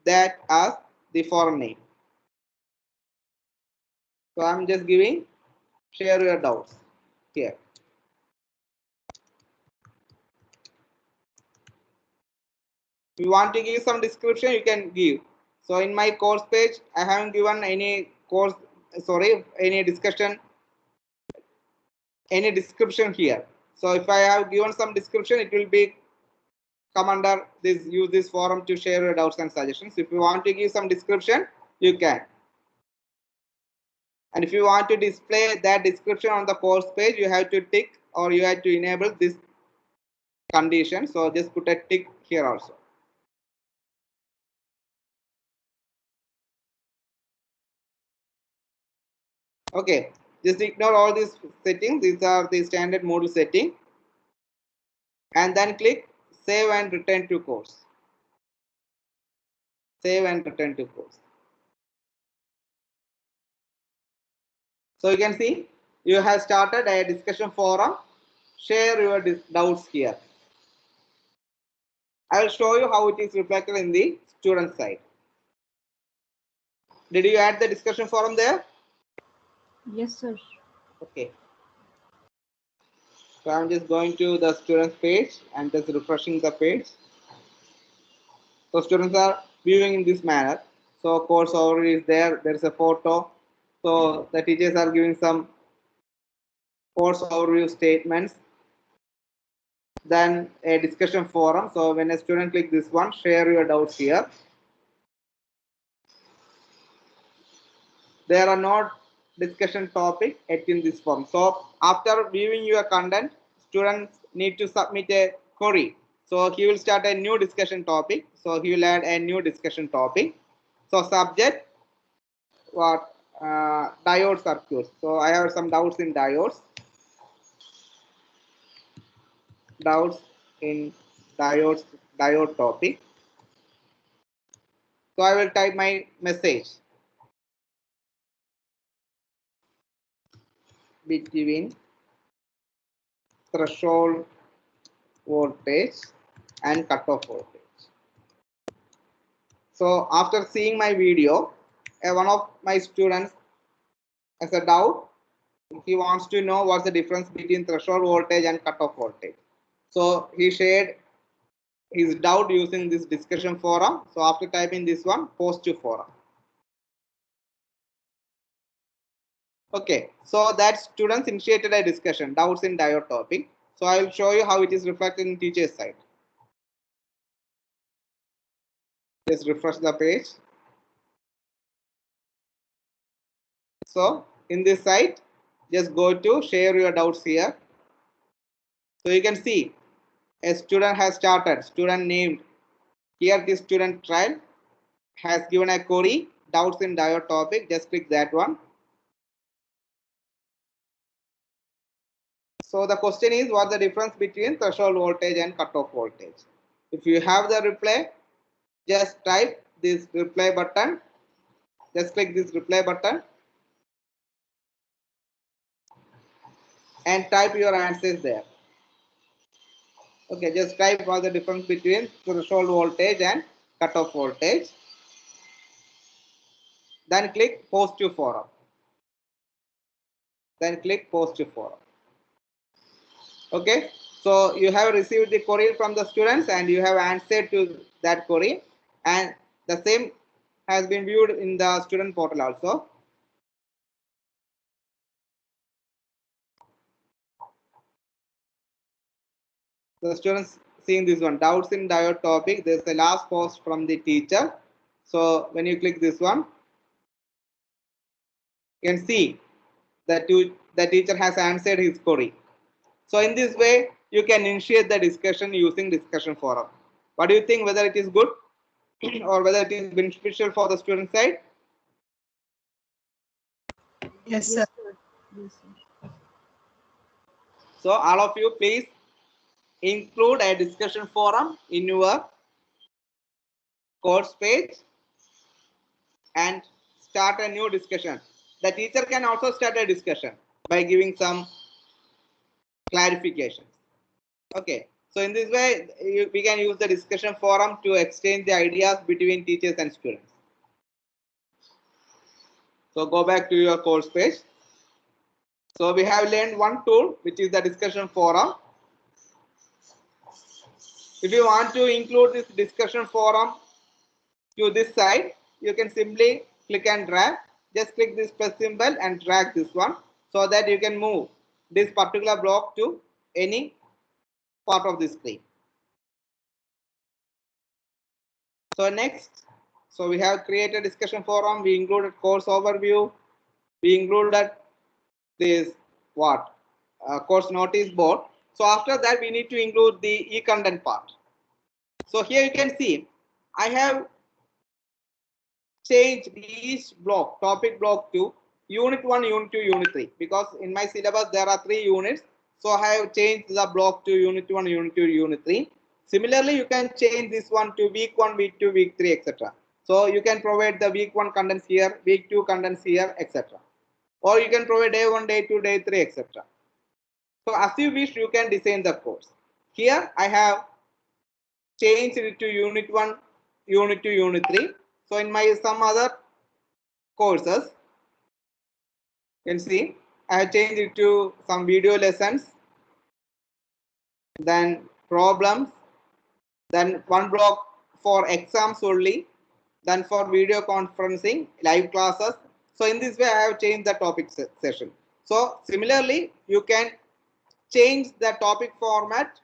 that as the forum name. So I'm just giving share your doubts here. If you want to give some description, you can give. So in my course page, I haven't given any course, any description here. So if I have given some description, it will be come under this, use this forum to share your doubts and suggestions. If you want to give some description, you can. And if you want to display that description on the course page, you have to tick or you have to enable this condition. So just put a tick here also. Okay, just ignore all these settings. These are the standard Moodle setting. And then click save and return to course. Save and return to course. So you can see you have started a discussion forum. Share your doubts here. I will show you how it is reflected in the student side. Did you add the discussion forum there? Yes, sir. Okay. So I'm just going to the students page and just refreshing the page. So students are viewing in this manner. So course overview is there. There is a photo. So the teachers are giving some course overview statements. Then a discussion forum. So when a student click this one, share your doubts here. There are not discussion topic yet in this form. So after viewing your content, students need to submit a query. So he will start a new discussion topic. So he will add a new discussion topic. So subject, what, diode circuits. So I have some doubts in diodes. Doubts in diode topic. So I will type my message between threshold voltage and cutoff voltage. So after seeing my video, one of my students has a doubt. He wants to know what's the difference between threshold voltage and cutoff voltage. So he shared his doubt using this discussion forum. So after typing this one, post to forum. Okay, so that students initiated a discussion, doubts in diode topic. So I will show you how it is reflected in teacher's side. Just refresh the page. So in this site, just go to share your doubts here. So you can see a student has started, student named. Here this student trial has given a query, doubts in diode topic. Just click that one. So the question is, what's the difference between threshold voltage and cutoff voltage? If you have the reply, just type this reply button. Just click this reply button and type your answers there. Okay, just type what's the difference between threshold voltage and cutoff voltage. Then click post to forum. Then click post to forum. Okay, so you have received the query from the students and you have answered to that query, and the same has been viewed in the student portal also. The students seeing this one, doubts in diode topic. There's a last post from the teacher. So when you click this one, you can see that the teacher has answered his query. So in this way, you can initiate the discussion using discussion forum. What do you think, whether it is good or whether it is beneficial for the student side? Yes, sir. Yes, sir. So all of you, please include a discussion forum in your course page and start a new discussion. The teacher can also start a discussion by giving some clarifications. Okay, so in this way, we can use the discussion forum to exchange the ideas between teachers and students. So go back to your course page. So we have learned one tool, which is the discussion forum. If you want to include this discussion forum to this side, you can simply click and drag. Just click this plus symbol and drag this one so that you can move this particular block to any part of the screen. So next, so we have created discussion forum. We included course overview. We included this what course notice board. So after that, we need to include the e-content part. So here you can see I have changed each block, topic block to unit 1, unit 2, unit 3, because in my syllabus there are 3 units. So I have changed the block to unit 1, unit 2, unit 3. Similarly, you can change this one to week 1, week 2, week 3, etc. So you can provide the week 1 contents here, week 2 contents here, etc. Or you can provide day 1, day 2, day 3, etc. So as you wish, you can design the course. Here I have changed it to unit 1, unit 2, unit 3. So in my some other courses, you can see I have changed it to some video lessons, then problems, then one block for exams only, then for video conferencing, live classes. So in this way, I have changed the topic session. So similarly, you can change the topic format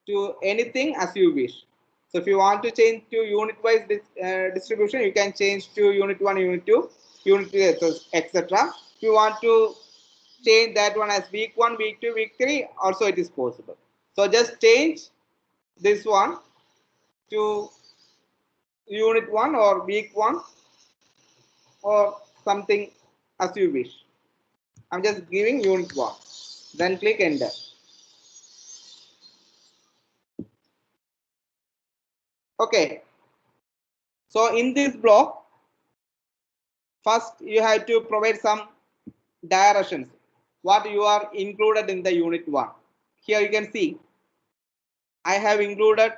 to anything as you wish. So if you want to change to unit-wise distribution, you can change to unit 1, unit 2, unit 3, etc. If you want to change that one as week 1, week 2, week 3, also it is possible. So just change this one to unit 1 or week 1 or something as you wish. I'm just giving unit 1. Then click enter. Okay. So in this block, first you have to provide some directions. What you are included in the unit 1. Here you can see I have included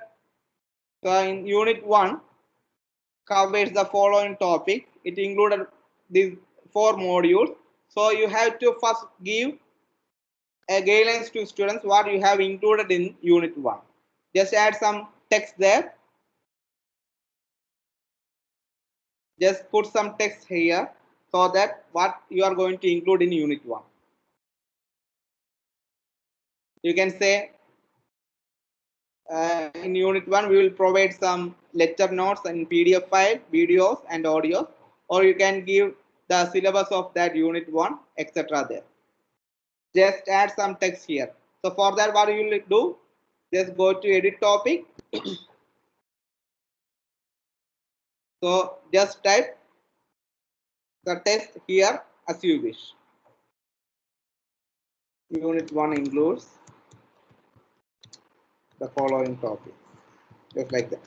in unit 1 covers the following topic. It included these 4 modules. So you have to first give a guidelines to students what you have included in unit 1. Just add some text there. Just put some text here so that what you are going to include in unit 1. You can say in unit 1 we will provide some lecture notes in PDF file, videos and audios, or you can give the syllabus of that unit 1, etc. there. Just add some text here. So for that, what you will do, just go to edit topic. So just type the text here as you wish. Unit 1 includes the following topics, just like that.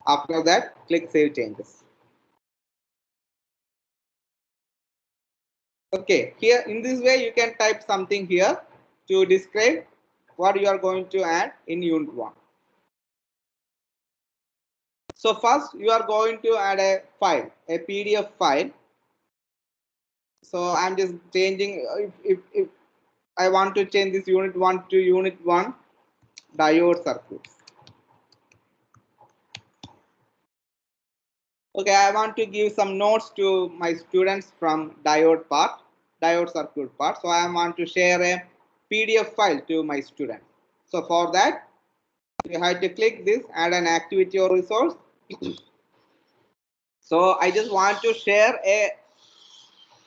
After that, click Save Changes. Okay, here in this way you can type something here to describe what you are going to add in unit 1. So first you are going to add a file, a PDF file. So I'm just changing. If I want to change this unit 1 to unit 1 diode circuits. Okay, I want to give some notes to my students from diode circuit part. So I want to share a PDF file to my students. So for that, you have to click this, add an activity or resource. So I just want to share a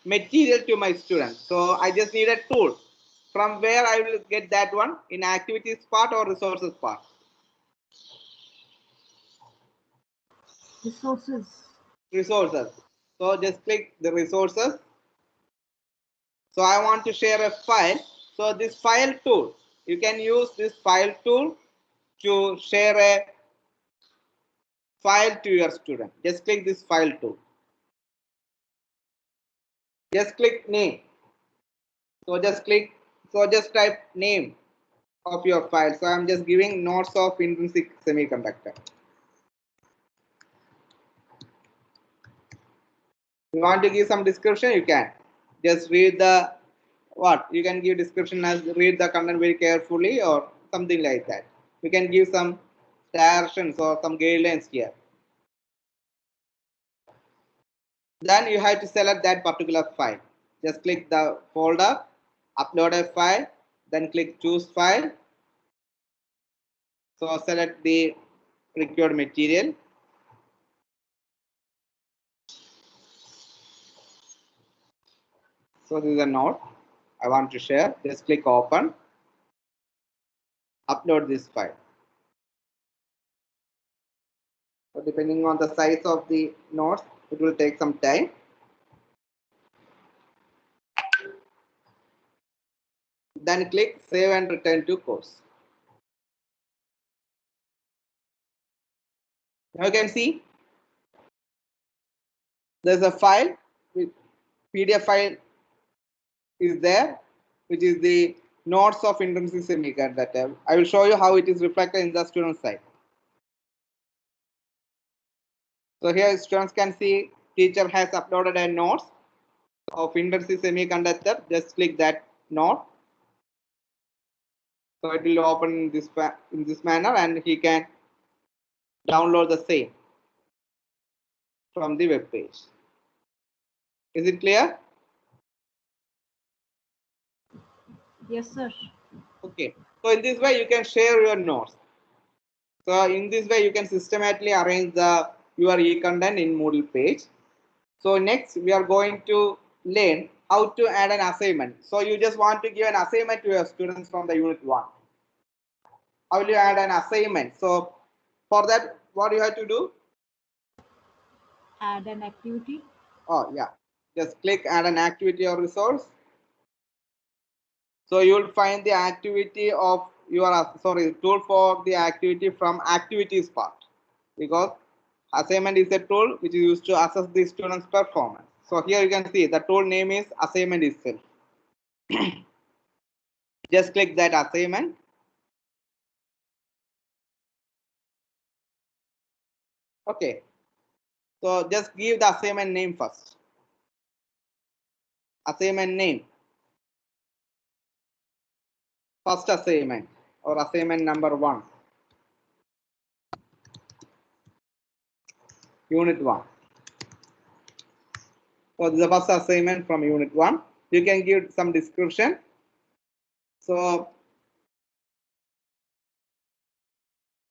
material to my students. So I just need a tool. From where I will get that one, in activities part or resources part? Resources. Resources. So just click the resources. So I want to share a file. So this file tool, you can use this file tool to share a file to your student. Just click this file tool. Just click name. So just type name of your file. So I'm just giving notes of intrinsic semiconductor. You want to give some description, you can just read the what you can give description as read the content very carefully or something like that. You can give some directions or some guidelines here. Then you have to select that particular file. Just click the folder, upload a file, then click choose file. So select the required material. So this is a note I want to share. Just click open, upload this file. So depending on the size of the notes, it will take some time. Then click save and return to course. Now you can see there's a file with PDF file is there, which is the notes of intrinsic semiconductor. I will show you how it is reflected in the student side. So here students can see teacher has uploaded a notes of intrinsic semiconductor. Just click that note. So it will open in this manner and he can download the same from the web page. Is it clear? Yes, sir. Okay. So in this way you can share your notes. So in this way you can systematically arrange your e-content in Moodle page. So next we are going to learn how to add an assignment. So you just want to give an assignment to your students from the unit 1. How will you add an assignment? So for that, what you have to do? Add an activity. Oh yeah, just click add an activity or resource. So you will find the activity of your tool for the activity from activities part, because assignment is a tool which is used to assess the student's performance. So here you can see the tool name is assignment itself. Just click that assignment. Okay. So just give the assignment name first. Assignment name. First assignment or assignment number 1. Unit 1. So this is the first assignment from unit 1. You can give some description. So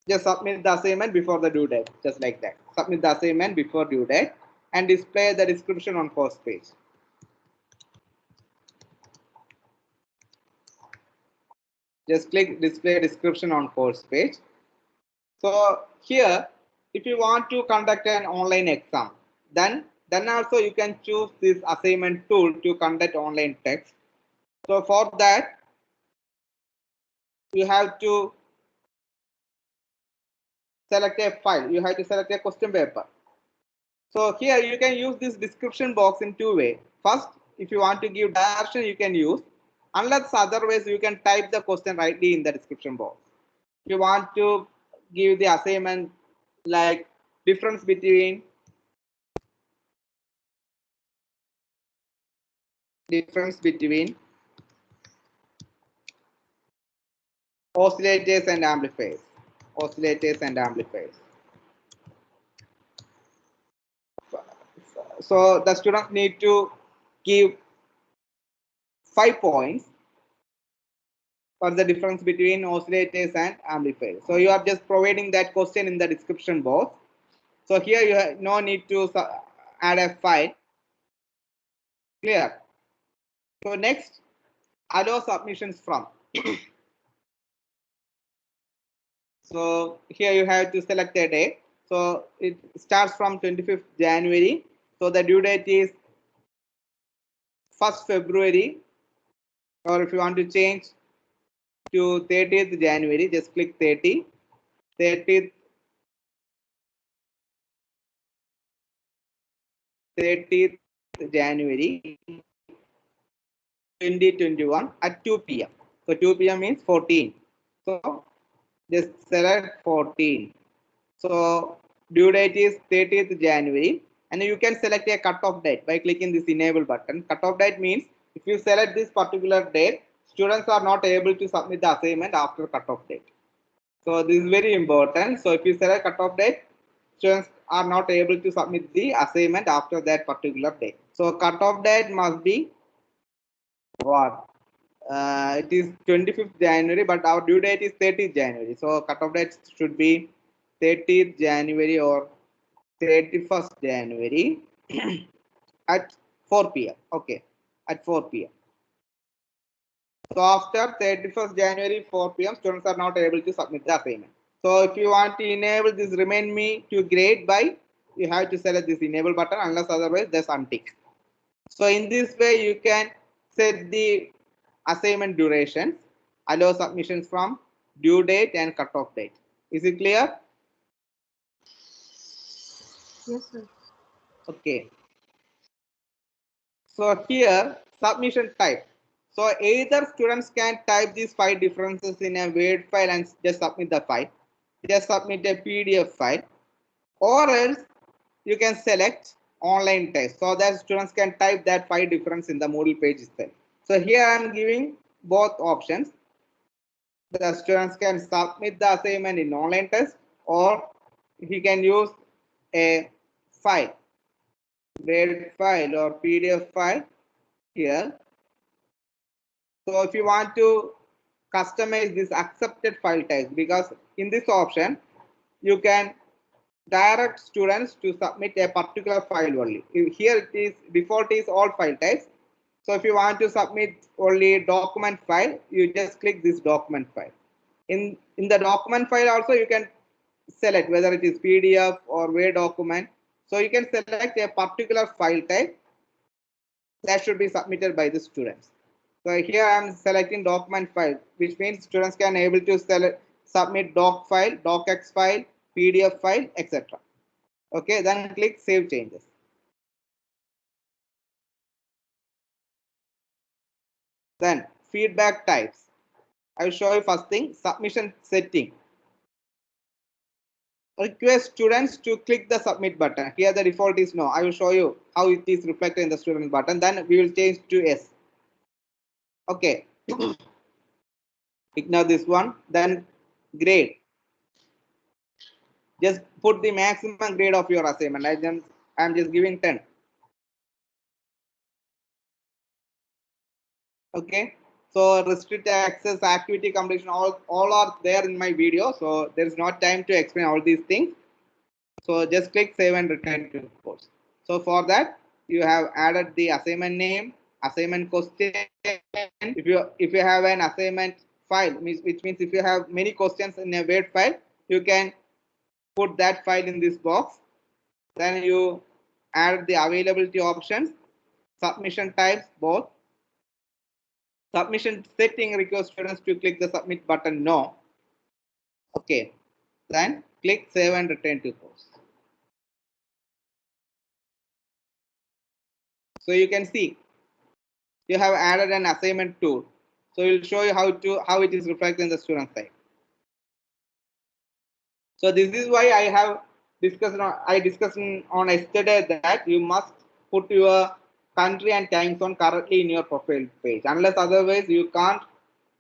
just submit the assignment before the due date, just like that. Submit the assignment before due date and display the description on course page. Just click display description on course page. So here, if you want to conduct an online exam, then also you can choose this assignment tool to conduct online tests. So for that, you have to select a file. You have to select a question paper. So here you can use this description box in 2 ways. First, if you want to give direction, you can use. Unless otherwise, you can type the question rightly in the description box. If you want to give the assignment like difference between difference between oscillators and amplifiers. Oscillators and amplifiers. So the students need to give 5 points for the difference between oscillators and amplifiers. So you are just providing that question in the description box. So here you have no need to add a file. Clear? So next, allow submissions from. So here you have to select a day. So it starts from 25th January. So the due date is 1st February. Or if you want to change to 30th January, just click 30. 30th 30th January 2021 at 2 p.m. So 2 p.m. means 14. So just select 14. So due date is 30th January, and you can select a cutoff date by clicking this enable button. Cutoff date means if you select this particular date, students are not able to submit the assignment after cutoff date. So this is very important. So if you select cutoff date, students are not able to submit the assignment after that particular date. So cutoff date must be what? It is 25th January, but our due date is 30th January. So cutoff date should be 30th January or 31st January at 4 p.m. Okay, at 4 p.m. So after 31st January 4 p.m. students are not able to submit the assignment. So if you want to enable this remind me to grade by, you have to select this enable button, unless otherwise just untick. So in this way you can set the assignment durations, allow submissions from due date and cutoff date. Is it clear? Yes, sir. Okay. So here submission type. So either students can type these 5 differences in a Word file and just submit the file. Just submit a PDF file, or else you can select online test so that students can type that 5 difference in the Moodle page itself. So here I am giving both options. The students can submit the assignment in online test, or he can use a file, Word file or PDF file here. So if you want to customize this accepted file types, because in this option you can direct students to submit a particular file only. Here it is default is all file types. So if you want to submit only document file, you just click this document file. In the document file also you can select whether it is PDF or Word document. So you can select a particular file type that should be submitted by the students. So here I am selecting document file, which means students can able to submit doc file, docx file, PDF file, etc. Okay, then click save changes. Then feedback types. I will show you first thing, submission setting. Request students to click the submit button. Here the default is no. I will show you how it is reflected in the student button. Then we will change to yes. Okay. Ignore this one. Then grade. Just put the maximum grade of your assignment. I'm just giving 10. Okay. So restrict access, activity completion, all are there in my video. So there is not time to explain all these things. So just click save and return to course. So for that you have added the assignment name, assignment question. If you have an assignment file, which means if you have many questions in a Word file, you can put that file in this box. Then you add the availability options, submission types both. Submission setting requires students to click the submit button no. Okay. Then click save and return to course. So you can see you have added an assignment tool. So we'll show you how it is reflected in the student side. So this is why I have discussed on yesterday that you must put your country and time zone currently in your profile page. Unless otherwise, you can't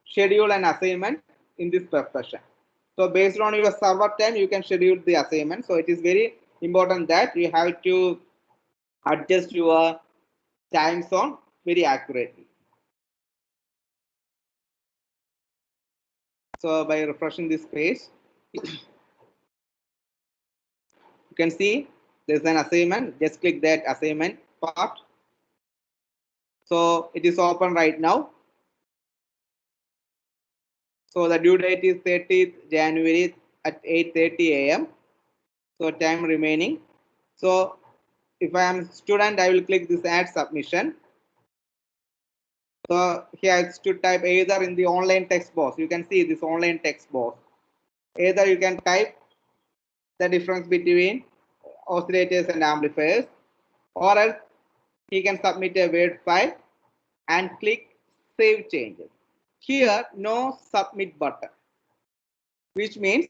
schedule an assignment in this profession. So based on your server time, you can schedule the assignment. So it is very important that you have to adjust your time zone very accurately. So by refreshing this page, you can see there's an assignment. Just click that assignment part. So it is open right now. So the due date is 30th January at 8:30 a.m. So time remaining. So if I am student, I will click this add submission. So here it's to type either in the online text box. You can see this online text box. Either you can type the difference between oscillators and amplifiers, or else he can submit a Word file and click save changes. Here, no submit button, which means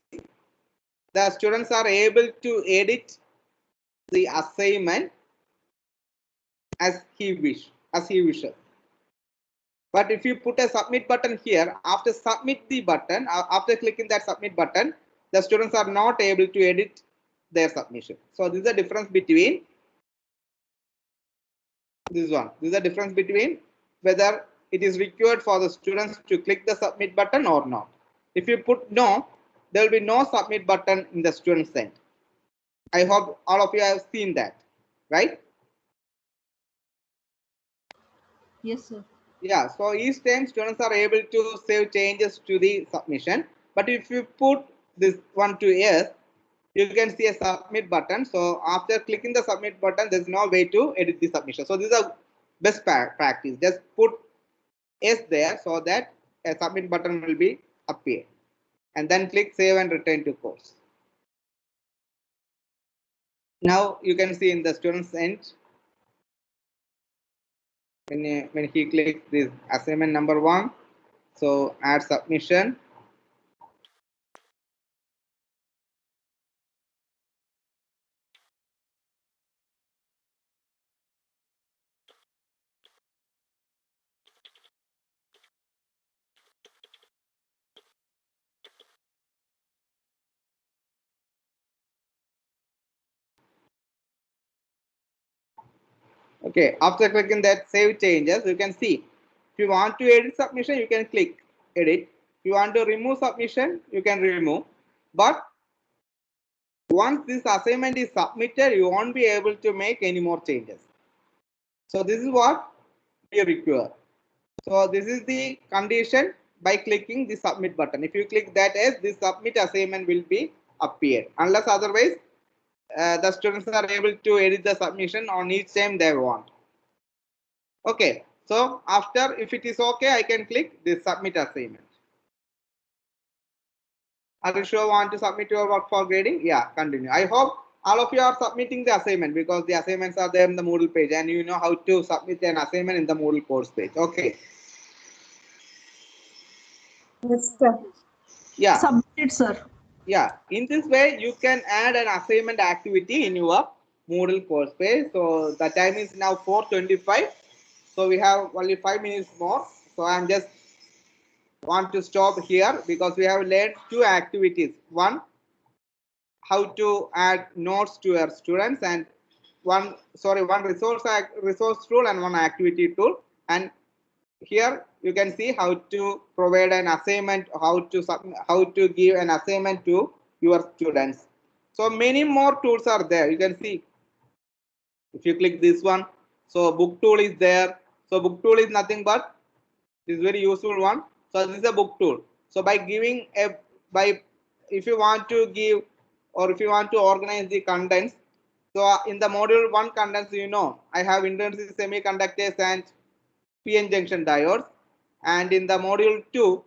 the students are able to edit the assignment as he wishes. But if you put a submit button here, after submit the button, after clicking that submit button, the students are not able to edit their submission. So this is the difference between this one. This is the difference between whether it is required for the students to click the submit button or not. If you put no, there will be no submit button in the student's end. I hope all of you have seen that, right? Yes, sir. Yeah, so each time students are able to save changes to the submission. But if you put this one to yes, you can see a submit button. So after clicking the submit button, there's no way to edit the submission. So this is a best practice. Just put yes there so that a submit button will be appear. And then click save and return to course. Now you can see in the student's end, when he clicks this assignment number 1, so add submission. Okay, after clicking that save changes, you can see if you want to edit submission, you can click edit. If you want to remove submission, you can remove. But once this assignment is submitted, you won't be able to make any more changes. So this is what we require. So this is the condition by clicking the submit button. If you click that as the submit assignment will be appeared. Unless otherwise, the students are able to edit the submission on each time they want. Okay, so after, if it is okay, I can click this submit assignment. Are you sure want to submit your work for grading? Yeah, continue. I hope all of you are submitting the assignment because the assignments are there in the Moodle page and you know how to submit an assignment in the Moodle course page. Okay. Yes, sir. Yeah. Submitted, sir. Yeah, in this way you can add an assignment activity in your Moodle course page. So the time is now 4:25. So we have only 5 minutes more. So I'm just want to stop here because we have learned 2 activities. One, how to add notes to your students, and one resource tool and one activity tool. And here you can see how to provide an assignment, how to give an assignment to your students. So many more tools are there. You can see if you click this one, so book tool is there. So book tool is nothing but this very useful one. So this is a book tool. So by giving if you want to give or if you want to organize the contents, so in the module 1 contents, you know, I have intrinsic semiconductors and PN junction diodes. And in the module 2,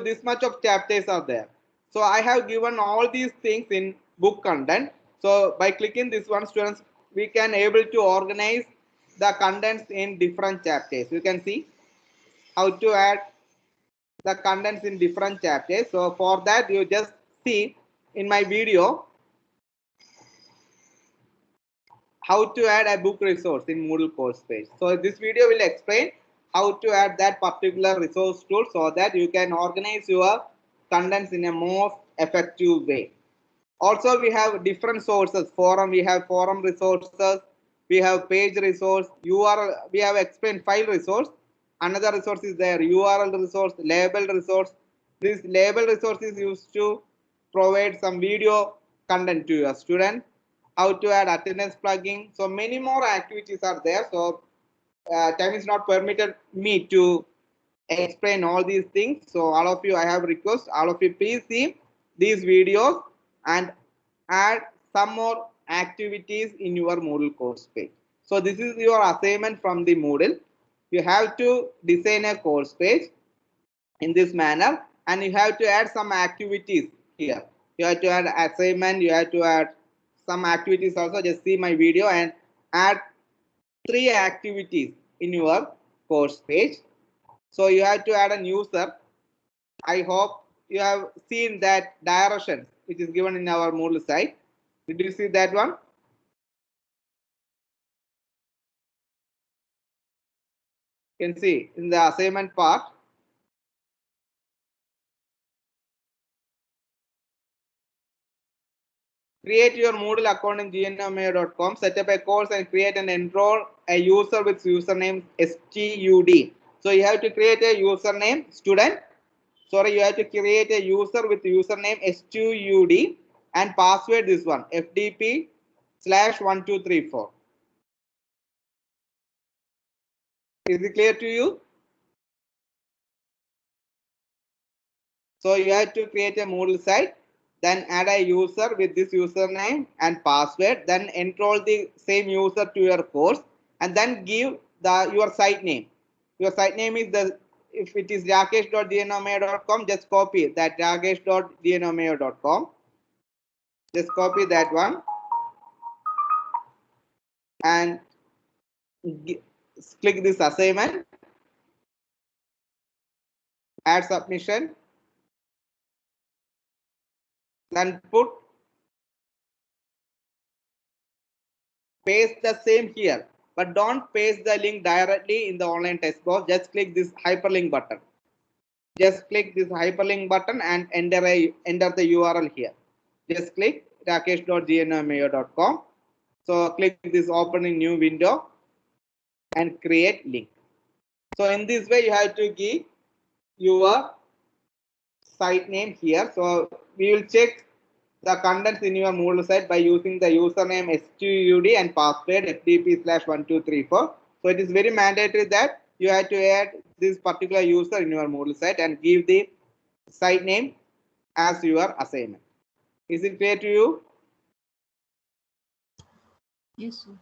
this much of chapters are there. So I have given all these things in book content. So by clicking this one, students, we can able to organize the contents in different chapters. You can see how to add the contents in different chapters. So for that, you just see in my video how to add a book resource in Moodle course page. So this video will explain how to add that particular resource tool so that you can organize your contents in a more effective way. Also, we have different sources. Forum, we have forum resources. We have page resource. URL, we have explained file resource. Another resource is there, URL resource, label resource. This label resource is used to provide some video content to your student. How to add attendance plugin. So many more activities are there. So time is not permitted me to explain all these things. So all of you, I have request, all of you please see these videos and add some more activities in your Moodle course page. So this is your assignment from the Moodle. You have to design a course page in this manner and you have to add some activities here. You have to add assignment, you have to add some activities also. Just see my video and add 3 activities in your course page. So you have to add a user. I hope you have seen that direction which is given in our Moodle site. Did you see that one? You can see in the assignment part. Create your Moodle account in gnmayo.com. Set up a course and create and enroll a user with username STUD. So you have to create a username student. Sorry, you have to create a user with username STUD and password this one FDP/1234. Is it clear to you? So you have to create a Moodle site, then add a user with this username and password, then enroll the same user to your course, and then give your site name. Your site name is if it is rakesh.dnomayo.com, just copy that rakesh.dnomayo.com. Just copy that one and click this assignment, add submission, then paste the same here, but don't paste the link directly in the online text box. Just click this hyperlink button. Just click this hyperlink button and enter the URL here. Just click rakesh.gnmayo.com. So click this open in new window and create link. So in this way you have to give your site name here. So we will check the contents in your Moodle site by using the username STUD and password FTP/1234. So it is very mandatory that you have to add this particular user in your Moodle site and give the site name as your assignment. Is it clear to you? Yes, sir.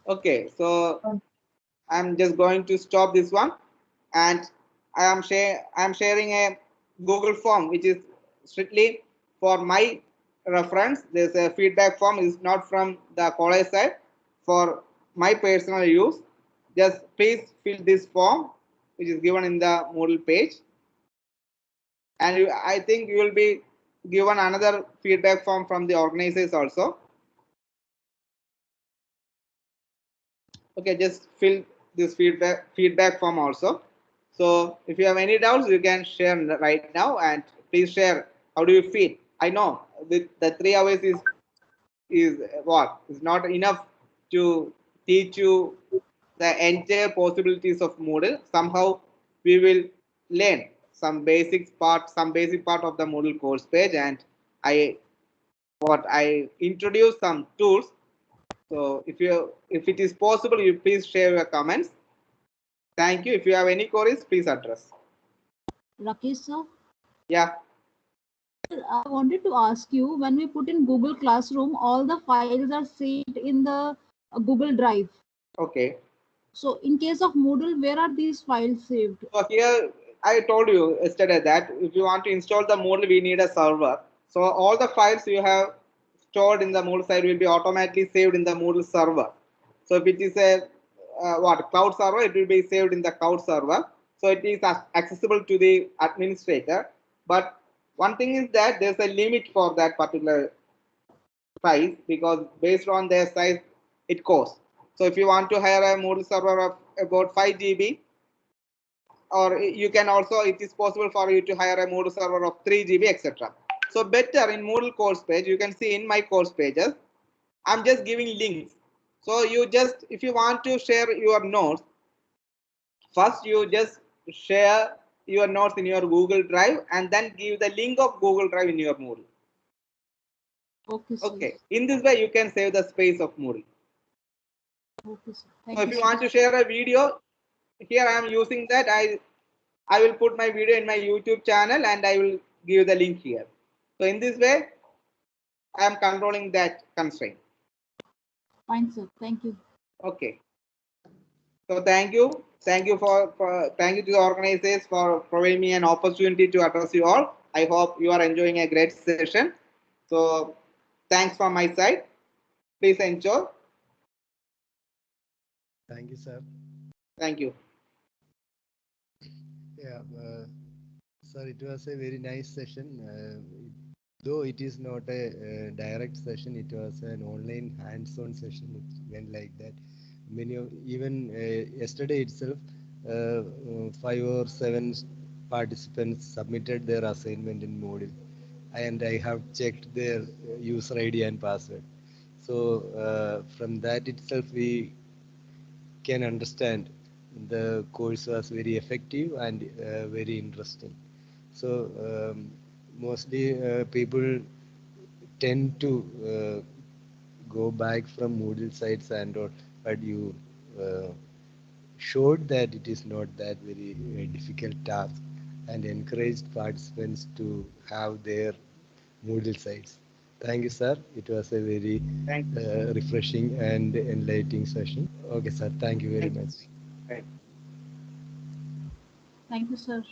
Okay, so I'm just going to stop this one, and I'm sharing a Google form which is strictly for my reference. There's a feedback form, is not from the college side, for my personal use. Just please fill this form which is given in the Moodle page, and I think you will be given another feedback form from the organizers also. Okay, just fill this feedback form also. So if you have any doubts, you can share right now, and please share how do you feel. I know the 3 hours is not enough to teach you the entire possibilities of Moodle. Somehow we will learn some basic part of the Moodle course page, and I introduce some tools. So if it is possible, you please share your comments. Thank you. If you have any queries, please address. Rakesh, sir, Yeah. I wanted to ask you, when we put in Google Classroom, all the files are saved in the Google Drive. Okay. So in case of Moodle, where are these files saved? So here I told you yesterday that if you want to install the Moodle, we need a server. So all the files you have stored in the Moodle site will be automatically saved in the Moodle server. So if it is a cloud server, it will be saved in the cloud server. So it is accessible to the administrator. But one thing is that there's a limit for that particular size, because based on their size, it costs. So if you want to hire a Moodle server of about 5 GB, or you can also, it is possible for you to hire a Moodle server of 3 GB, etc. So better in Moodle course page, you can see in my course pages, I'm just giving links. So you just, if you want to share your notes, first you just share your notes in your Google Drive and then give the link of Google Drive in your Moodle. Okay, sir. Okay. In this way, you can save the space of Moodle. Okay, sir. Thank So if you, you sir. want to share a video, here I am using that. I will put my video in my YouTube channel and I will give the link here. So in this way, I am controlling that constraint. Fine, sir. Thank you. Okay. So thank you. Thank you thank you to the organizers for providing me an opportunity to address you all. I hope you are enjoying a great session. So thanks from my side. Please enjoy. Thank you, sir. Thank you. Yeah, sir, it was a very nice session. Though it is not a direct session, it was an online hands-on session. It went like that. Many of, even yesterday itself, 5 or 7 participants submitted their assignment in Moodle, and I have checked their user ID and password. So from that itself, we can understand the course was very effective and very interesting. So mostly people tend to go back from Moodle sites and all, but you showed that it is not that very difficult task and encouraged participants to have their Moodle sites. Thank you, sir. It was a very refreshing and enlightening session. Okay, sir. Thank you very much. Thank you, sir.